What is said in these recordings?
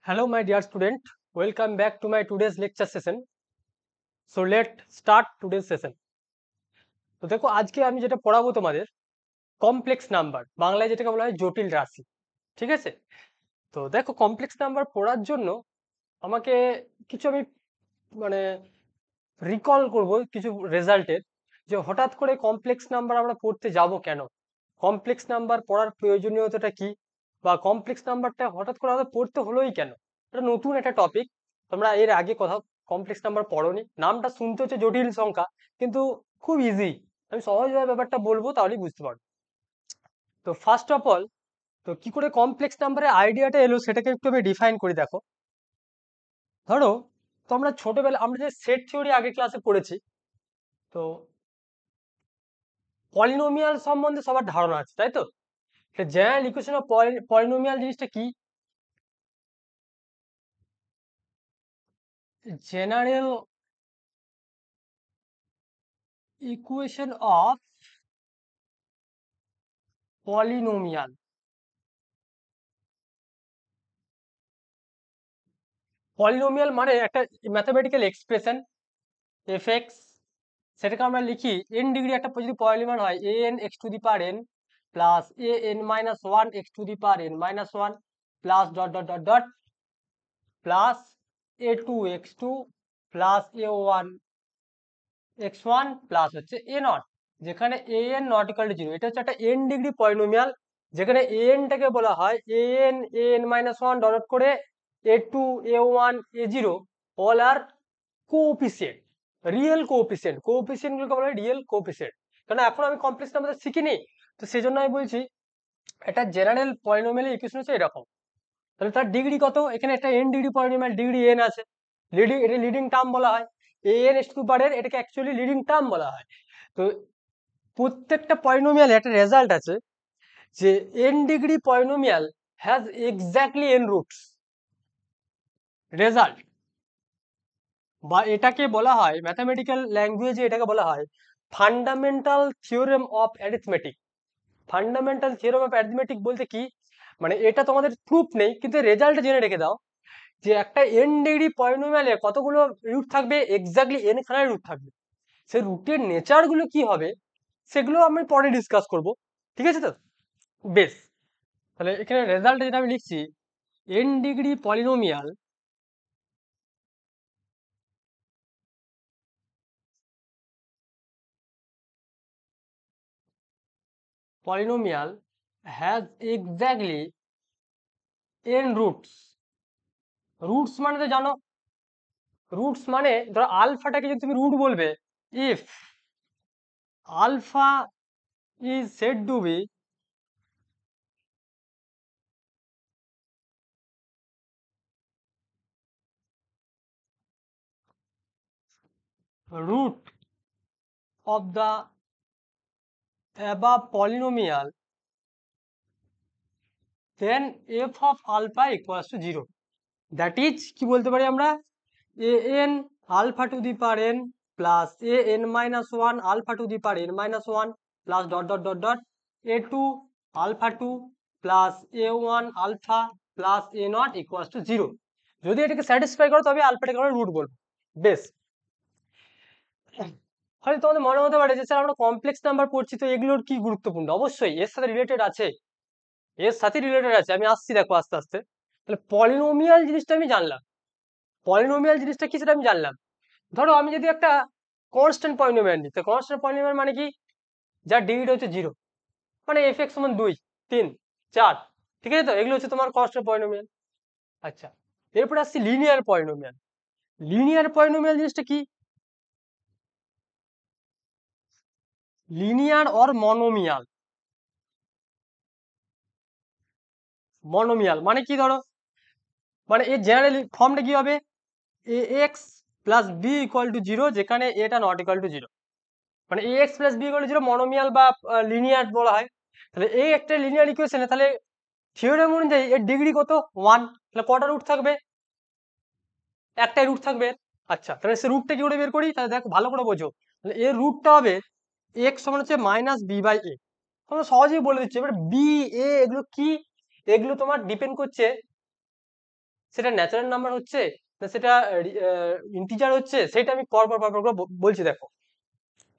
Hello, my dear student. Welcome back to my today's lecture session. So let's start today's session. তো দেখো আজকে আমি যেটা পড়াবো তোমাদের কমপ্লেক্স নাম্বার, বাংলায় যেটাকে বলা হয় জটিল রাশি। ঠিক আছে? তো দেখো কমপ্লেক্স নাম্বার পড়ার জন্য আমাকে কিছু আমি মানে রিকল করব কিছু রেজাল্টের, যে হঠাৎ করে কমপ্লেক্স নাম্বার আমরা পড়তে যাব কেন, কমপ্লেক্স নাম্বার পড়ার প্রয়োজনীয়তাটা কি, বা কমপ্লেক্স নাম্বারটা হঠাৎ করে আমাদের পড়তে হলোই কেন। এটা নতুন একটা টপিক, তোমরা এর আগে কোথাও কমপ্লেক্স নাম্বার পড়োনি, নামটা শুনতে হচ্ছে জটিল সংখ্যা, কিন্তু খুব ইজি। আমি সহজভাবে ব্যাপারটা বলবো, তাহলেই বুঝতে পারবো। তো ফার্স্ট অফ অল, তো কি করে কমপ্লেক্স নাম্বারের আইডিয়াটা এলো সেটাকে একটু আমি ডিফাইন করি। দেখো, ধরো তোমরা ছোটবেলা আমরা যে সেট থিওরি আগের ক্লাসে পড়েছি, তো পলিনোমিয়াল সম্বন্ধে সবার ধারণা আছে, তাই তো? জেনারেল ইকুয়েশন অফ পলিনোমিয়াল জিনিসটা কি? General equation of polynomial. Polynomial মানে একটা ম্যাথমেটিক্যাল এক্সপ্রেশন এফ এক্স, সেটাকে আমরা লিখি এন ডিগ্রি একটা যদি পলিনোমিয়াল হয়, a n x to the power N plus a n minus one x to the power n minus one plus dot dot dot dot plus a two x two plus a one x one plus হচ্ছে a nought, যেখানে a n not equal to zero. এটা হচ্ছে একটা N degree polynomial, যেখানে এ এনটাকে বলা হয় a n minus one dot করে এ two এ one এ zero, all আর coefficient, real coefficient. Coefficient গুলোকে বলা হয় রিয়েল কোএফিসিয়েন্ট, কারণ এখন আমি কমপ্লেক্স নাম্বার শিখিনি, তো সেই জন্য আমি বলছি এটা জেনারেল পলিনোমিয়ালের ইকুয়েশন হচ্ছে এরকম। তাহলে তার ডিগ্রি কত? এখানে একটা N degree polynomial, degree N আছে, লিডিং, এটা লিডিং টার্ম বলা হয়। এ এন এক্স টু পাওয়ার এটাকে অ্যাকচুয়ালি লিডিং টার্ম বলা হয়। তো প্রত্যেকটা পলিনোমিয়ালে একটা রেজাল্ট আছে, যে N degree polynomial has exactly N roots. Result, বা এটাকে বলা হয় ম্যাথামেটিক্যাল ল্যাঙ্গুয়েজে, এটাকে বলা হয় fundamental theorem of arithmetic. Fundamental theorem of arithmetic বলতে কি, মানে এটা তোমাদের প্রুফ নেই, কিন্তু রেজাল্ট জেনে রেখে দাও, যে একটা এন ডিগ্রি পলিনোমিয়ালে কতগুলো রুট থাকবে, এক্স্যাক্টলি এন খানা রুট থাকবে। সেই রুটের নেচার গুলো কি হবে সেগুলো আমি পরে ডিসকাস করব। ঠিক আছে? তো বেশ, তাহলে এখানে রেজাল্ট যেটা আমি লিখছি, N degree polynomial polynomial has exactly N roots. Roots মানে তো জানো, রুটস মানে ধরো আলফাটাকে যদি তুমি রুট বলবে, if alpha is said to be root of the above polynomial, then f of alpha equals to 0. That is কি বলতে পারি আমরা, an alpha to the power n plus an minus 1 alpha to the power n minus 1 plus dot dot dot dot a2 alpha 2 plus a1 alpha plus a naught equals to 0. যদি এটাকে satisfy করো তবে আলফাটাকে আমরা root বলবো। বেশ, হয়তো তোমাদের মনে হতে পারে যে স্যার আমরা কমপ্লেক্স নাম্বার পড়ছি, তো এগুলোর কি গুরুত্বপূর্ণ? অবশ্যই এর সাথে রিলেটেড আছে, এর সাথে রিলেটেড আছে, আমি আসছি দেখো আস্তে আস্তে। তাহলে পলিনোমিয়াল জিনিসটা আমি জানলাম, পলিনোমিয়াল জিনিসটা কি সেটা আমি জানলাম। ধরো আমি যদি একটা কনস্ট্যান্ট পলিনোমিয়াল নিই, তো কনস্ট্যান্ট পলিনোমিয়াল মানে কি, যার ডিগ্রিটা হচ্ছে জিরো, মানে এফ এক্স সমান 2 3 4, ঠিক আছে? তো এগুলো হচ্ছে তোমার কনস্ট্যান্ট পলিনোমিয়াল। আচ্ছা, এরপরে আসছি লিনিয়ার পলিনোমিয়াল। লিনিয়ার পলিনোমিয়াল জিনিসটা কি? Linear or মনোমিয়াল। মনোমিয়াল মানে কি, ধরো মানে এর জেনারেল ফর্মটা কি হবে, A X plus B equal to zero, যেখানে এটা নট ইকুয়াল টু জিরো, মানে A X plus B equal to zero monomial বা লিনিয়ার বলা হয়। তাহলে এই একটা লিনিয়ার ইকুয়েশনে, তাহলে থিওরেম অনুযায়ী এর ডিগ্রি কত, 1। তাহলে কটা রুট থাকবে, একটাই রুট থাকবে। আচ্ছা, তাহলে সে রুটটা কি করে বের করি, তাহলে দেখো ভালো করে বোঝো। তাহলে এর রুটটা হবে এক্স সমান হচ্ছে মাইনাস বি বাই এ। তোমরা সহজেই বলে দিচ্ছি। এবার বি এ এগুলো কি, এগুলো তোমার ডিপেন্ড করছে সেটা ন্যাচারাল নাম্বার হচ্ছে না সেটা ইন্টিজার হচ্ছে, সেটা আমি পরপর করে বলছি। দেখো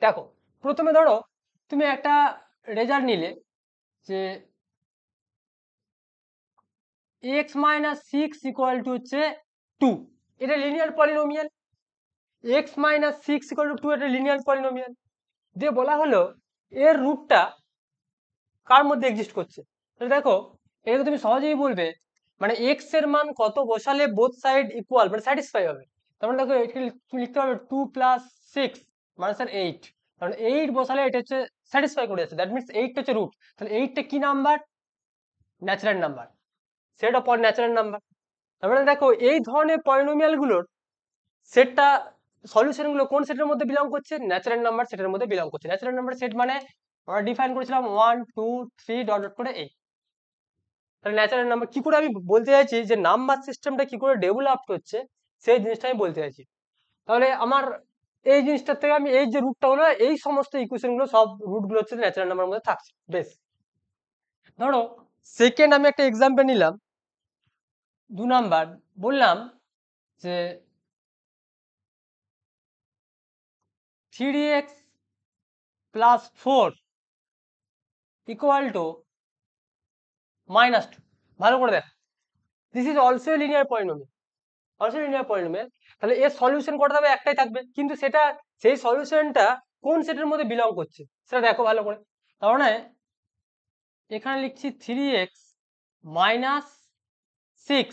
দেখো প্রথমে ধরো তুমি একটা রেজাল্ট নিলে যে x minus six equal to হচ্ছে 2, এটা linear polynomial. x minus six equal to 2 এটা লিনিয়ার পলিনোমিয়াল। দিয়ে বলা হলো এর রুটটা কার মধ্যে এক্সিস্ট করছে। তাহলে দেখো এটাকে তুমি সহজেই বলবে মানে x এর মান কত বসালে বোথ সাইড ইকুয়াল মানে স্যাটিসফাই হবে। তার মানে দেখো এখানে তুমি লিখতে পারবে 2 প্লাস 6 মানে স্যার 8, কারণ 8 বসালে এটা হচ্ছে স্যাটিসফাই করে যাচ্ছে, দ্যাট মিনস 8 হচ্ছে রুট। তাহলে 8টা কি number? Natural number, set of all natural number. তার মানে দেখো এই ধরনের পলিনোমিয়াল গুলোর সেটটা সলিউশন গুলো কোন সেটের মধ্যে বিলং করছে? ন্যাচারাল নাম্বার সেটের মধ্যে বিলং করছে। ন্যাচারাল নাম্বার সেট মানে আমরা ডিফাইন করেছিলাম 1 2 3 ডট ডট করে এই। তাহলে ন্যাচারাল নাম্বার কি করে আমি বলতে চাইছি যে নাম্বার সিস্টেমটা কি করে ডেভেলপ হচ্ছে সেই জিনিসটা আমি বলতে চাইছি। তাহলে আমার এই জিনিসটার থেকে আমি এই যে রুটটা হলো এই সমস্ত ইকুয়েশন গুলো সব রুট গুলো হচ্ছে ন্যাচারাল নাম্বার মধ্যে থাকছে। বেশ, ধরো সেকেন্ড আমি একটা এক্সাম্পল নিলাম 2 নাম্বার, বললাম যে 3x প্লাস 4 ইকুয়াল টু -2। ভালো করে দেখ, this is also linear polynomial, also linear polynomial. তাহলে এর সলিউশন কটা থাকবে? একটাই থাকবে, কিন্তু সেটা সেই সলিউশনটা কোন সেটের মধ্যে বিলং করছে সেটা দেখো ভালো করে। তার মানে এখানে লিখছি 3x মাইনাস 6,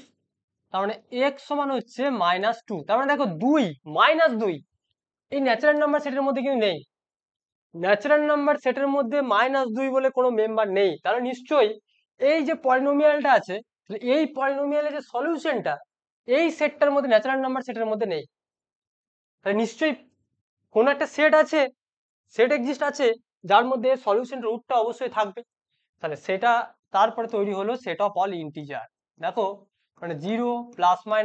তার মানে x সমান হচ্ছে -2। তার মানে দেখো 2 -2 এই ন্যাচারাল নাম্বার সেটের মধ্যে কিন্তু নেই। ন্যাচারাল নাম্বার সেটের মধ্যে -2 বলে কোনো মেম্বার নেই। তাহলে নিশ্চয়ই এই যে পলিনোমিয়ালটা আছে, এই পলিনোমিয়ালের যে সলিউশনটা এই সেটটার মধ্যে ন্যাচারাল নাম্বার সেটের মধ্যে নেই। তাহলে নিশ্চয়ই কোনো একটা সেট আছে, সেট এক্সিস্ট আছে যার মধ্যে সলিউশন রুটটা অবশ্যই থাকবে। তাহলে সেটা তারপরে তৈরি হলো সেট অফ অল ইন্টিজার। দেখো মানে 0 +-1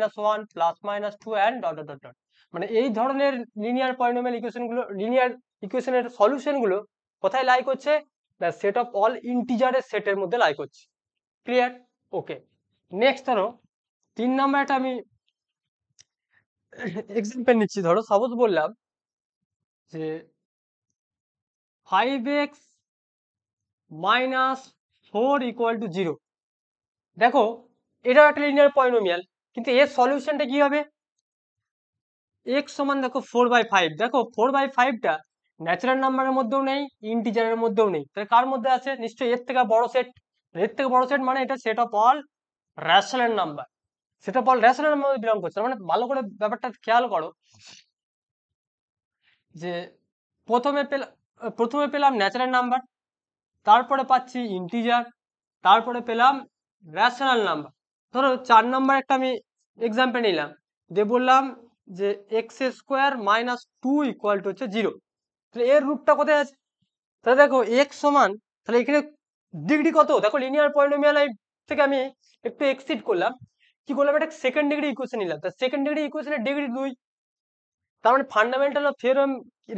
+-2 অ্যান্ড ডট ডট ডট। মানে এই ধরনের লিনিয়ার পলিনোমিয়াল ইকুয়েশন গুলো, লিনিয়ার ইকুয়েশনের সলিউশন গুলো কোথায় লাই করছে? দ্য সেট অফ অল ইন্টিজারের সেটের মধ্যে লাই করছে। ক্লিয়ার? ওকে, নেক্সট ধরো 3 নাম্বার একটা আমি এক্সাম্পল নিচ্ছি। ধরো সাপোজ বললাম যে 5x মাইনাস 4 ইকুয়াল টু 0। দেখো এটাও একটা লিনিয়ার পলিনোমিয়াল, কিন্তু এর সলিউশনটা কি হবে? x সমান দেখো 4/5। দেখো 4/5টা ন্যাচারাল নাম্বারের মধ্যেও নেই, ইন্টিজারের মধ্যেও নেই, তাহলে কার মধ্যে আছে? নিশ্চয়ই এর থেকে বড় সেট। এর থেকে বড় সেট মানে এটা set of all rational number, set of all rational number belong করছে। মানে ভালো করে ব্যাপারটা খেয়াল করো যে প্রথমে পেলাম ন্যাচারাল নাম্বার, তারপরে পাচ্ছি ইন্টিজার, তারপরে পেলাম রেশনাল নাম্বার। ধরো 4 নাম্বার একটা আমি এক্সাম্পল নিলাম, দিয়ে বললাম যে x² - 2 ইকুয়াল টু হচ্ছে 0। তাহলে এর রুটটা কোথায় আছে? তাহলে দেখো x সমান, তাহলে এখানে ডিগ্রি কত? দেখো লিনিয়ার পলিনোমিয়াল থেকে আমি একটু এক্সিড করলাম, কি করলাম? একটা সেকেন্ড ডিগ্রি ইকুয়েশন নিলাম, তাহলে সেকেন্ড ডিগ্রি ইকুয়েশনের ডিগ্রি 2। তার মানে ফান্ডামেন্টাল অফ থিওরেম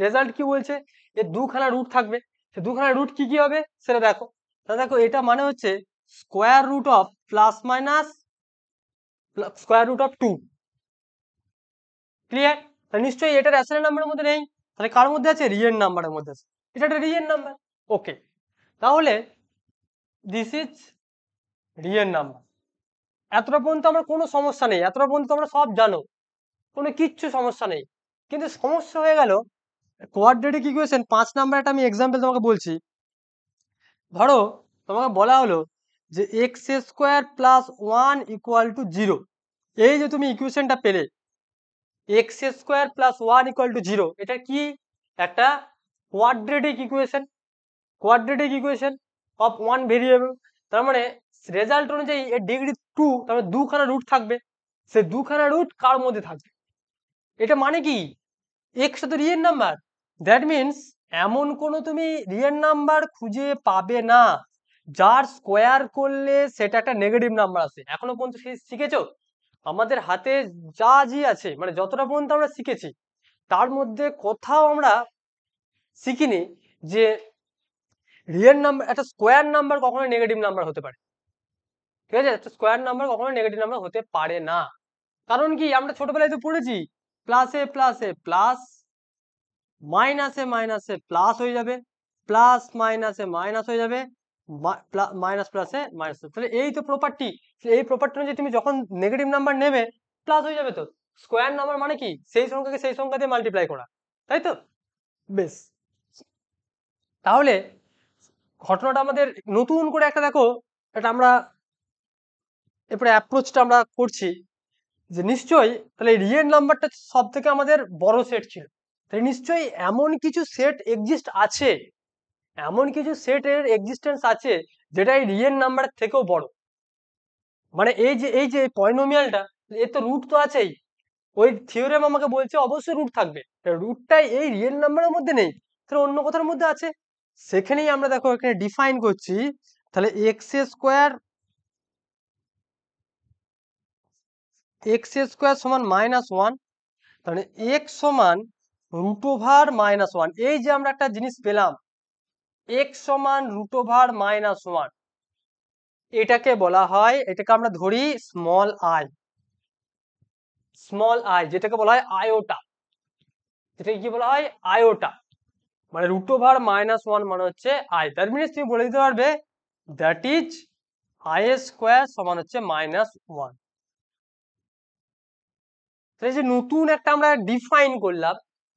রেজাল্ট কি বলছে? এর দুখানা রুট থাকবে, সে দুখানা রুট কি কি হবে সেটা দেখো। তাহলে দেখো এটা মানে হচ্ছে square root of plus minus square root of 2। Clear? তাহলে নিশ্চয়ই এটা রেশনাল নাম্বারের মধ্যে নেই, তাহলে কার মধ্যে আছে? রিয়েল নাম্বারের মধ্যে আছে। এটা একটা রিয়েল নাম্বার। ওকে, তাহলে দিস ইজ রিয়েল নাম্বার। এতটা পর্যন্ত আমার কোনো সমস্যা নেই, এতটা পর্যন্ত তোমরা সব জানো, কোনো কিচ্ছু সমস্যা নেই। কিন্তু সমস্যা হয়ে গেল কোয়াড্রেটিক ইকুয়েশন 5 নাম্বার একটা আমি এক্সাম্পল তোমাকে বলছি। ধরো তোমাকে বলা হলো যে x² + 1 ইকুয়াল টু 0। এই যে তুমি ইকুয়েশনটা পেলে x² + 1 ইকুয়াল টু 0, এটা কি? একটা quadratic equation, quadratic equation of 1 variable. তার মানে রেজাল্ট অনুযায়ী এর ডিগ্রি 2, তার মানে দুখানা রুট থাকবে, সে দুখানা রুট কার মধ্যে থাকবে? এটা মানে কি x তো রিয়েল নাম্বার, দ্যাট মিনস এমন কোনো তুমি রিয়েল নাম্বার খুঁজে পাবে না যার স্কোয়ার করলে সেটা একটা নেগেটিভ নাম্বার আছে। এখনো পর্যন্ত শিখেছো? আমাদের হাতে যা জি আছে, মানে যতটা পর্যন্ত আমরা শিখেছি তার মধ্যে কোথাও আমরা শিখিনি যে রিয়েল নাম্বার, একটা স্কোয়ার নাম্বার কখনো নেগেটিভ নাম্বার হতে পারে। ঠিক আছে? একটা স্কোয়ার নাম্বার কখনো নেগেটিভ নাম্বার হতে পারে না। কারণ কি আমরা ছোটবেলায় তো পড়েছি প্লাস এ প্লাস, মাইনাসে মাইনাসে প্লাস হয়ে যাবে, প্লাস মাইনাসে মাইনাস হয়ে যাবে, মাইনাস প্লাসে মাইনাস। তাহলে এই তো প্রপার্টি, এই প্রপার্টি অনুযায়ী তুমি যখন নেগেটিভ নাম্বার নেবে প্লাস হয়ে যাবে। তো স্কোয়ার নাম্বার মানে কি সেই সংখ্যাকে সেই সংখ্যা দিয়ে মাল্টিপ্লাই করা, তাই তো? বেশ, তাহলে ঘটনাটা আমাদের নতুন করে একটা দেখো, এটা আমরা এরপরে অ্যাপ্রোচটা আমরা করছি যে নিশ্চয়ই তাহলে রিয়েল নাম্বারটা সব থেকে আমাদের বড় সেট ছিল, তাহলে নিশ্চয়ই এমন কিছু সেট এক্সিস্ট আছে, এমন কিছু সেটের এক্সিস্টেন্স আছে যেটা এই রিয়েল নাম্বারের থেকেও বড়। মানে এই যে পলিনোমিয়ালটা, এর তো রুট তো আছেই, ওই থিওরেম আমাকে বলছে অবশ্যই রুট থাকবে, রুটটাই এই রিয়েল নাম্বারের মধ্যে নেই, তাহলে অন্য কোথার মধ্যে আছে। সেখানেই আমরা দেখো এখানে ডিফাইন করছি, তাহলে এক্স স্কোয়ার সমান -1, তাহলে এক্স সমান √(-1), এই যে আমরা একটা জিনিস পেলাম এক্স সমান √(-1), এটাকে বলা হয়, এটাকে আমরা ধরি স্মল আই, যেটাকে বলা হয় আয়োটা, যেটাকে কি বলা হয় আয়োটা, মানে √(-1) মানে হচ্ছে আই। দ্যাট মিনস তুমি বলে দিতে পারবে দ্যাট ইজ আই স্কোয়ার সমান হচ্ছে -1। তাহলে যে নতুন একটা আমরা ডিফাইন করলাম,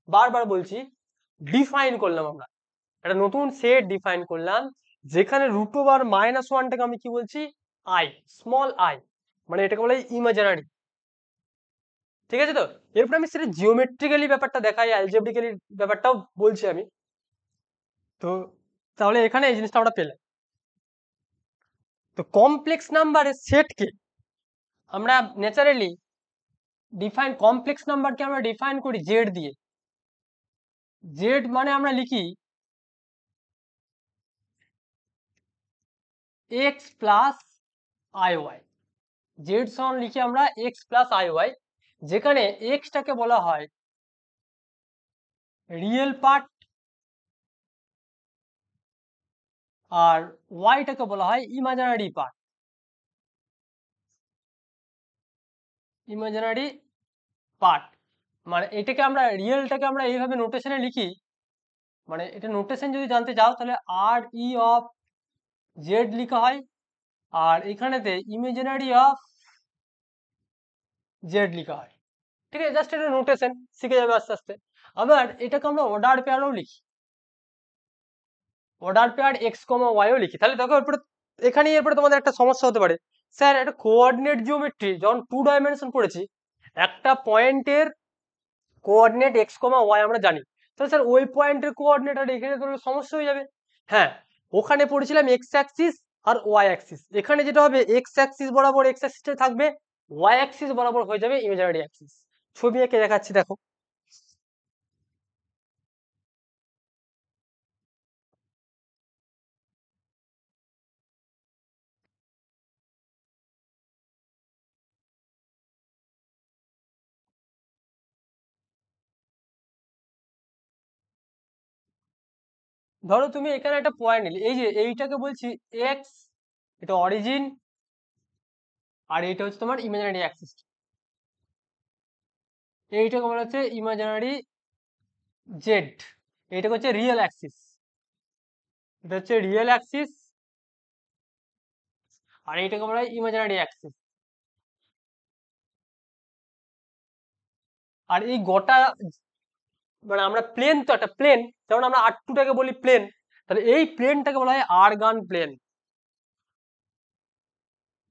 বারবার বলছি ডিফাইন করলাম, আমরা একটা নতুন সেট ডিফাইন করলাম যেখানে √(-1)টাকে আমি কি বলছি আই, স্মল আই, মানে এটাকে বলে ইমাজিনারি। ঠিক আছে? তো এরপর আমি সেটা জিওমেট্রিক্যালি ব্যাপারটা দেখাই, অ্যালজেব্রিক্যালি ব্যাপারটাও বলছি আমি। তো তাহলে এখানে এই জিনিসটা আমরা পেলাম। তো কমপ্লেক্স নাম্বারের সেটকে আমরা ন্যাচারালি কমপ্লেক্স নাম্বারকে আমরা ডিফাইন করি জেড দিয়ে। জেড মানে আমরা লিখি x plus I y, Z সমান লিখি আমরা এক্স প্লাস আই ওয়াই, যেখানে এক্সটাকে বলা হয় রিয়েল পার্ট আর ওয়াইটাকে বলা হয় ইমাজিনারি পার্ট। ইমাজিনারি পার্ট মানে এটাকে আমরা রিয়েলটাকে আমরা এইভাবে নোটেশনে লিখি, মানে এটা নোটেশন যদি জানতে চাও তাহলে RE(z) লিখা হয়, আর এখানেতে ইমাজিনারি অফ জেড লিখা হয়। ঠিক আছে, জাস্ট এটা নোটেশন শিখে যাবে আস্তে আস্তে। আবার এটাকে আমরা অর্ডার পেয়ারও লিখি, অর্ডার পেয়ার এক্স কমা ওয়াইও লিখি। তাহলে দেখো এরপরে এরপরে তোমাদের একটা সমস্যা হতে পারে, স্যার একটা কোঅর্ডিনেট জিওমেট্রি যখন 2 ডাইমেনশন পড়েছি, একটা পয়েন্টের কোঅর্ডিনেট এক্স কমা ওয়াই আমরা জানি, তাহলে স্যার ওই পয়েন্টের কোঅর্ডিনেট আর এখানে তো সমস্যা হয়ে যাবে। হ্যাঁ, ওখানে পড়েছিলাম এক্স অ্যাক্সিস আর ওয়াই অ্যাক্সিস, এখানে যেটা হবে এক্স অ্যাক্সিস বরাবর এক্স অ্যাক্সিসটা থাকবে, ওয়াই অ্যাক্সিস বরাবর হয়ে যাবে ইমাজিনারি অ্যাক্সিস। ছবি এঁকে দেখাচ্ছি দেখো। ধরো তুমি এখানে একটা পয়েন্ট নিলে, এই যে এইটাকে বলছি এক্স, এটা অরিজিন, আর এইটা হচ্ছে তোমার ইমাজিনারি অ্যাক্সিস, এইটাকে বলা হচ্ছে ইমাজিনারি জেড, এইটাকে হচ্ছে রিয়েল অ্যাক্সিস, এটা হচ্ছে রিয়েল অ্যাক্সিস, আর এইটাকে বলা হয় ইমাজিনারি অ্যাক্সিস। আর এই গোটা মানে আমরা প্লেন, তো একটা প্লেন যেমন আমরা R2টাকে বলি প্লেন, তাহলে এই প্লেনটাকে বলা হয় আরগান প্লেন,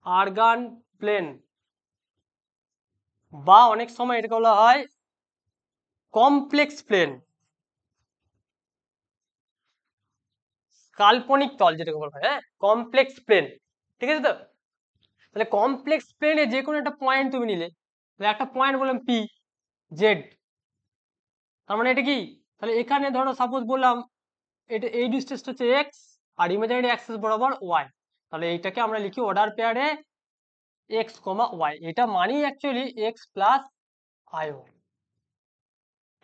আরগান প্লেন, বা অনেক সময় এটাকে বলা হয় কমপ্লেক্স প্লেন, কাল্পনিক তল যেটাকে বলা হয়, হ্যাঁ কমপ্লেক্স প্লেন। ঠিক আছে? তো তাহলে কমপ্লেক্স প্লেনে যে কোনো একটা পয়েন্ট তুমি নিলে, তাহলে একটা পয়েন্ট বললাম পি জেড, তার মানে এটা কি, তাহলে এখানে ধরো সাপোজ বললাম এটা এই ডিস্টেন্সটা হচ্ছে এক্স আর ইমাজিনারি অ্যাক্সিস বরাবর ওয়াই, তাহলে এইটাকে আমরা লিখি অর্ডার পেয়ারে এক্স কমা ওয়াই, এটা মানেই actually x plus I Y.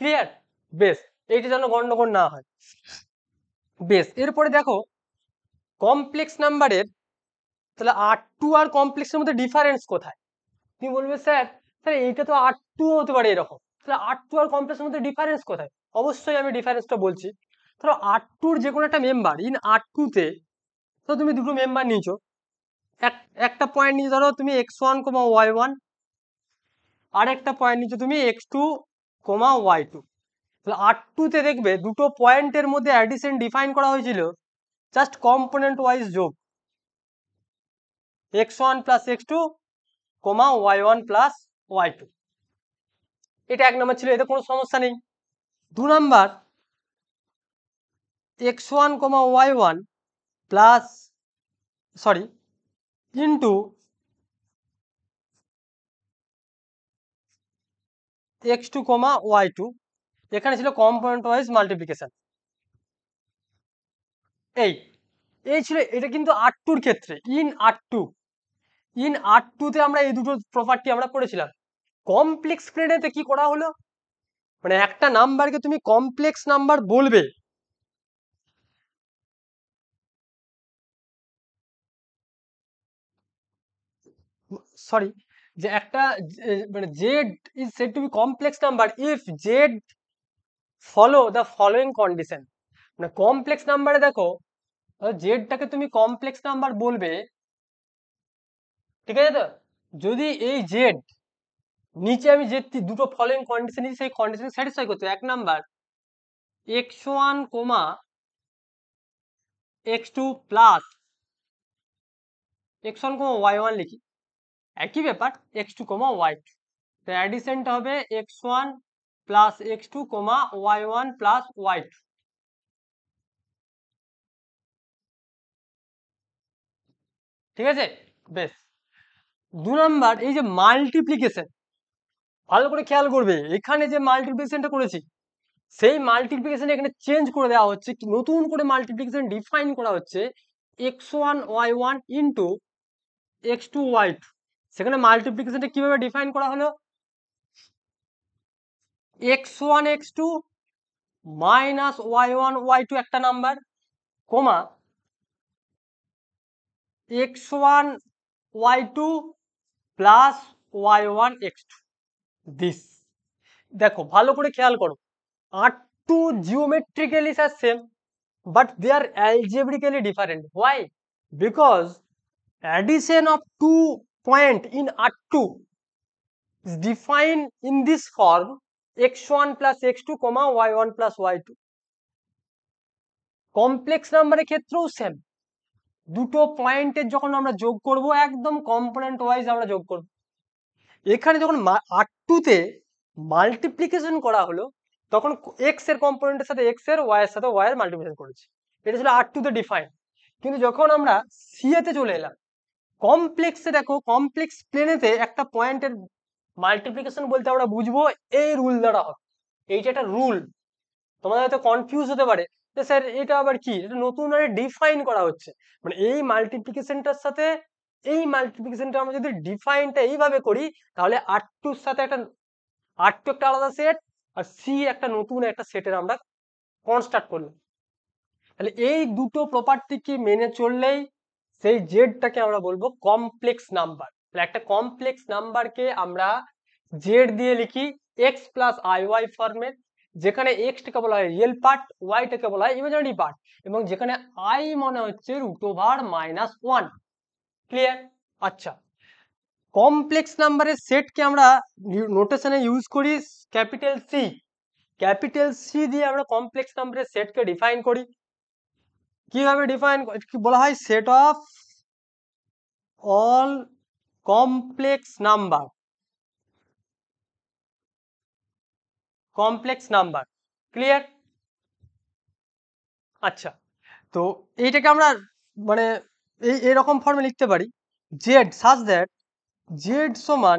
Clear? বেশ, এইটা যেন গন্ডগোল না হয়। বেশ, এরপরে দেখো কমপ্লেক্স নাম্বারের, তাহলে R2 আর কমপ্লেক্সের মধ্যে ডিফারেন্স কোথায়? তুমি বলবে স্যার তাহলে এইটা তো R2 হতে পারে এরকম। তাহলে R2 আর কমপ্লেক্সের মধ্যে ডিফারেন্স কোথায়? অবশ্যই আমি ডিফারেন্সটা বলছি। ধরো R2 এর যে কোনো একটা মেম্বার ইন R2 তে, তো তুমি দুটো মেম্বার নিয়েছো, একটা পয়েন্ট নিয়ে ধরো তুমি x1, y1, আর একটা পয়েন্ট নিচ্ছ তুমি x2, y2। তাহলে R2 তে দেখবে দুটো পয়েন্টের মধ্যে অ্যাডিশন ডিফাইন করা হয়েছিল জাস্ট কম্পোনেন্ট ওয়াইজ যোগ, x1 plus x2, y1 plus y2। এটা 1 নম্বর ছিল, এতে কোনো সমস্যা নেই। 2 number x1, y1 plus sorry into x2, y2, এখানে ছিল কম্পোনেন্ট ওয়াইজ মাল্টিপ্লিকেশন। এই এই ছিল, এটা কিন্তু R2 এর ক্ষেত্রে। ইন R2 তে আমরা এই দুটো প্রপার্টি আমরা পড়েছিলাম। কমপ্লেক্স প্লেনেতে কি করা হলো, মানে একটা নাম্বারকে তুমি কমপ্লেক্স নাম্বার বলবে, সরি, যে একটা মানে Z is said to be complex number if Z follow the following condition. মানে কমপ্লেক্স নাম্বারে দেখো, জেডটাকে তুমি কমপ্লেক্স নাম্বার বলবে, ঠিক আছে তো, যদি এই জেড নিচে আমি যে দুটো ফলোইং কন্ডিশন নিচ্ছি সেই কন্ডিশন স্যাটিসফাই করতে, 1 number x1, x2 plus x1, y1 লিখি, একই ব্যাপার x2, y2। তো অ্যাডিশনটা হবে x1 plus x2, y1 plus y2। ঠিক আছে, বেশ। 2 নাম্বার এই যে মাল্টিপ্লিকেশন, ভালো করে খেয়াল করবে, এখানে যে মাল্টিপ্লিকেশনটা করেছি সেই মাল্টিপ্লিকেশন এখানে চেঞ্জ করে দেওয়া হচ্ছে, নতুন করে মাল্টিপ্লিকেশন ডিফাইন করা হচ্ছে x1, y1 into x2, y2। সেখানে মাল্টিপ্লিকেশনটা কিভাবে ডিফাইন করা হলো, x1, x2 minus y1, y2 একটা number, comma x1, y2 plus y1, x2 this. দেখো ভালো করে খেয়াল করো, R2 geometrically are same but they are algebraically different. Why? Because addition of two point in R2 is defined in this form x1 plus x2, y1 plus y2. Complex নাম্বারের ক্ষেত্রেও same, দুটো পয়েন্টের যখন আমরা যোগ করব একদম কম্পোনেন্ট ওয়াইজ আমরা যোগ করব। এখানে যখন R2 তে মাল্টিপ্লিকেশন করা হলো তখন x এর কম্পোনেন্টের সাথে x এর, y এর সাথে y এর মাল্টিপ্লিকেশন করেছি, এটা ছিল R2 তে ডিফাইন। কিন্তু যখন আমরা CA তে চলে এলাম, কমপ্লেক্সে দেখো, কমপ্লেক্স প্লেনেতে একটা পয়েন্টের মাল্টিপ্লিকেশন বলতে আমরা বুঝবো এই রুল দ্বারা হবে। এইটা একটা রুল, তোমাদের হয়তো কনফিউজ হতে পারে যে স্যার এটা আবার কি, এটা নতুন ভাবে ডিফাইন করা হচ্ছে। মানে এই মাল্টিপ্লিকেশনটার সাথে এই মাল্টিপ্লিকেশনটা আমরা যদি ডিফাইনটা এইভাবে করি, তাহলে R2 এর সাথে একটা, R2 একটা আলাদা সেট আর সি একটা নতুন একটা সেটের আমরা কনস্ট্রাক্ট করলাম। তাহলে এই দুটো প্রপার্টিকে মেনে চললেই সেই জেডটাকে আমরা বলবো কমপ্লেক্স নাম্বার। তাহলে একটা কমপ্লেক্স নাম্বারকে আমরা জেড দিয়ে লিখি x plus I y format, যেখানে এক্সটাকে বলা হয় রিয়েল পার্ট, ওয়াইটাকে বলা হয় ইমাজিনারি পার্ট, এবং যেখানে আই মনে হচ্ছে √/-1। ক্লিয়ার? আচ্ছা, কমপ্লেক্স নাম্বারের সেটকে আমরা নোটেশনে ইউজ করি ক্যাপিটাল সি। ক্যাপিটাল সি দিয়ে আমরা কমপ্লেক্স নাম্বারের সেটকে ডিফাইন করি। কিভাবে ডিফাইন বলা হয়, set of all complex number, complex number. Clear? আচ্ছা, তো এইটাকে আমরা মানে এরকম ফর্মে লিখতে পারি, জেড সাজ দ্যাট জেড সমান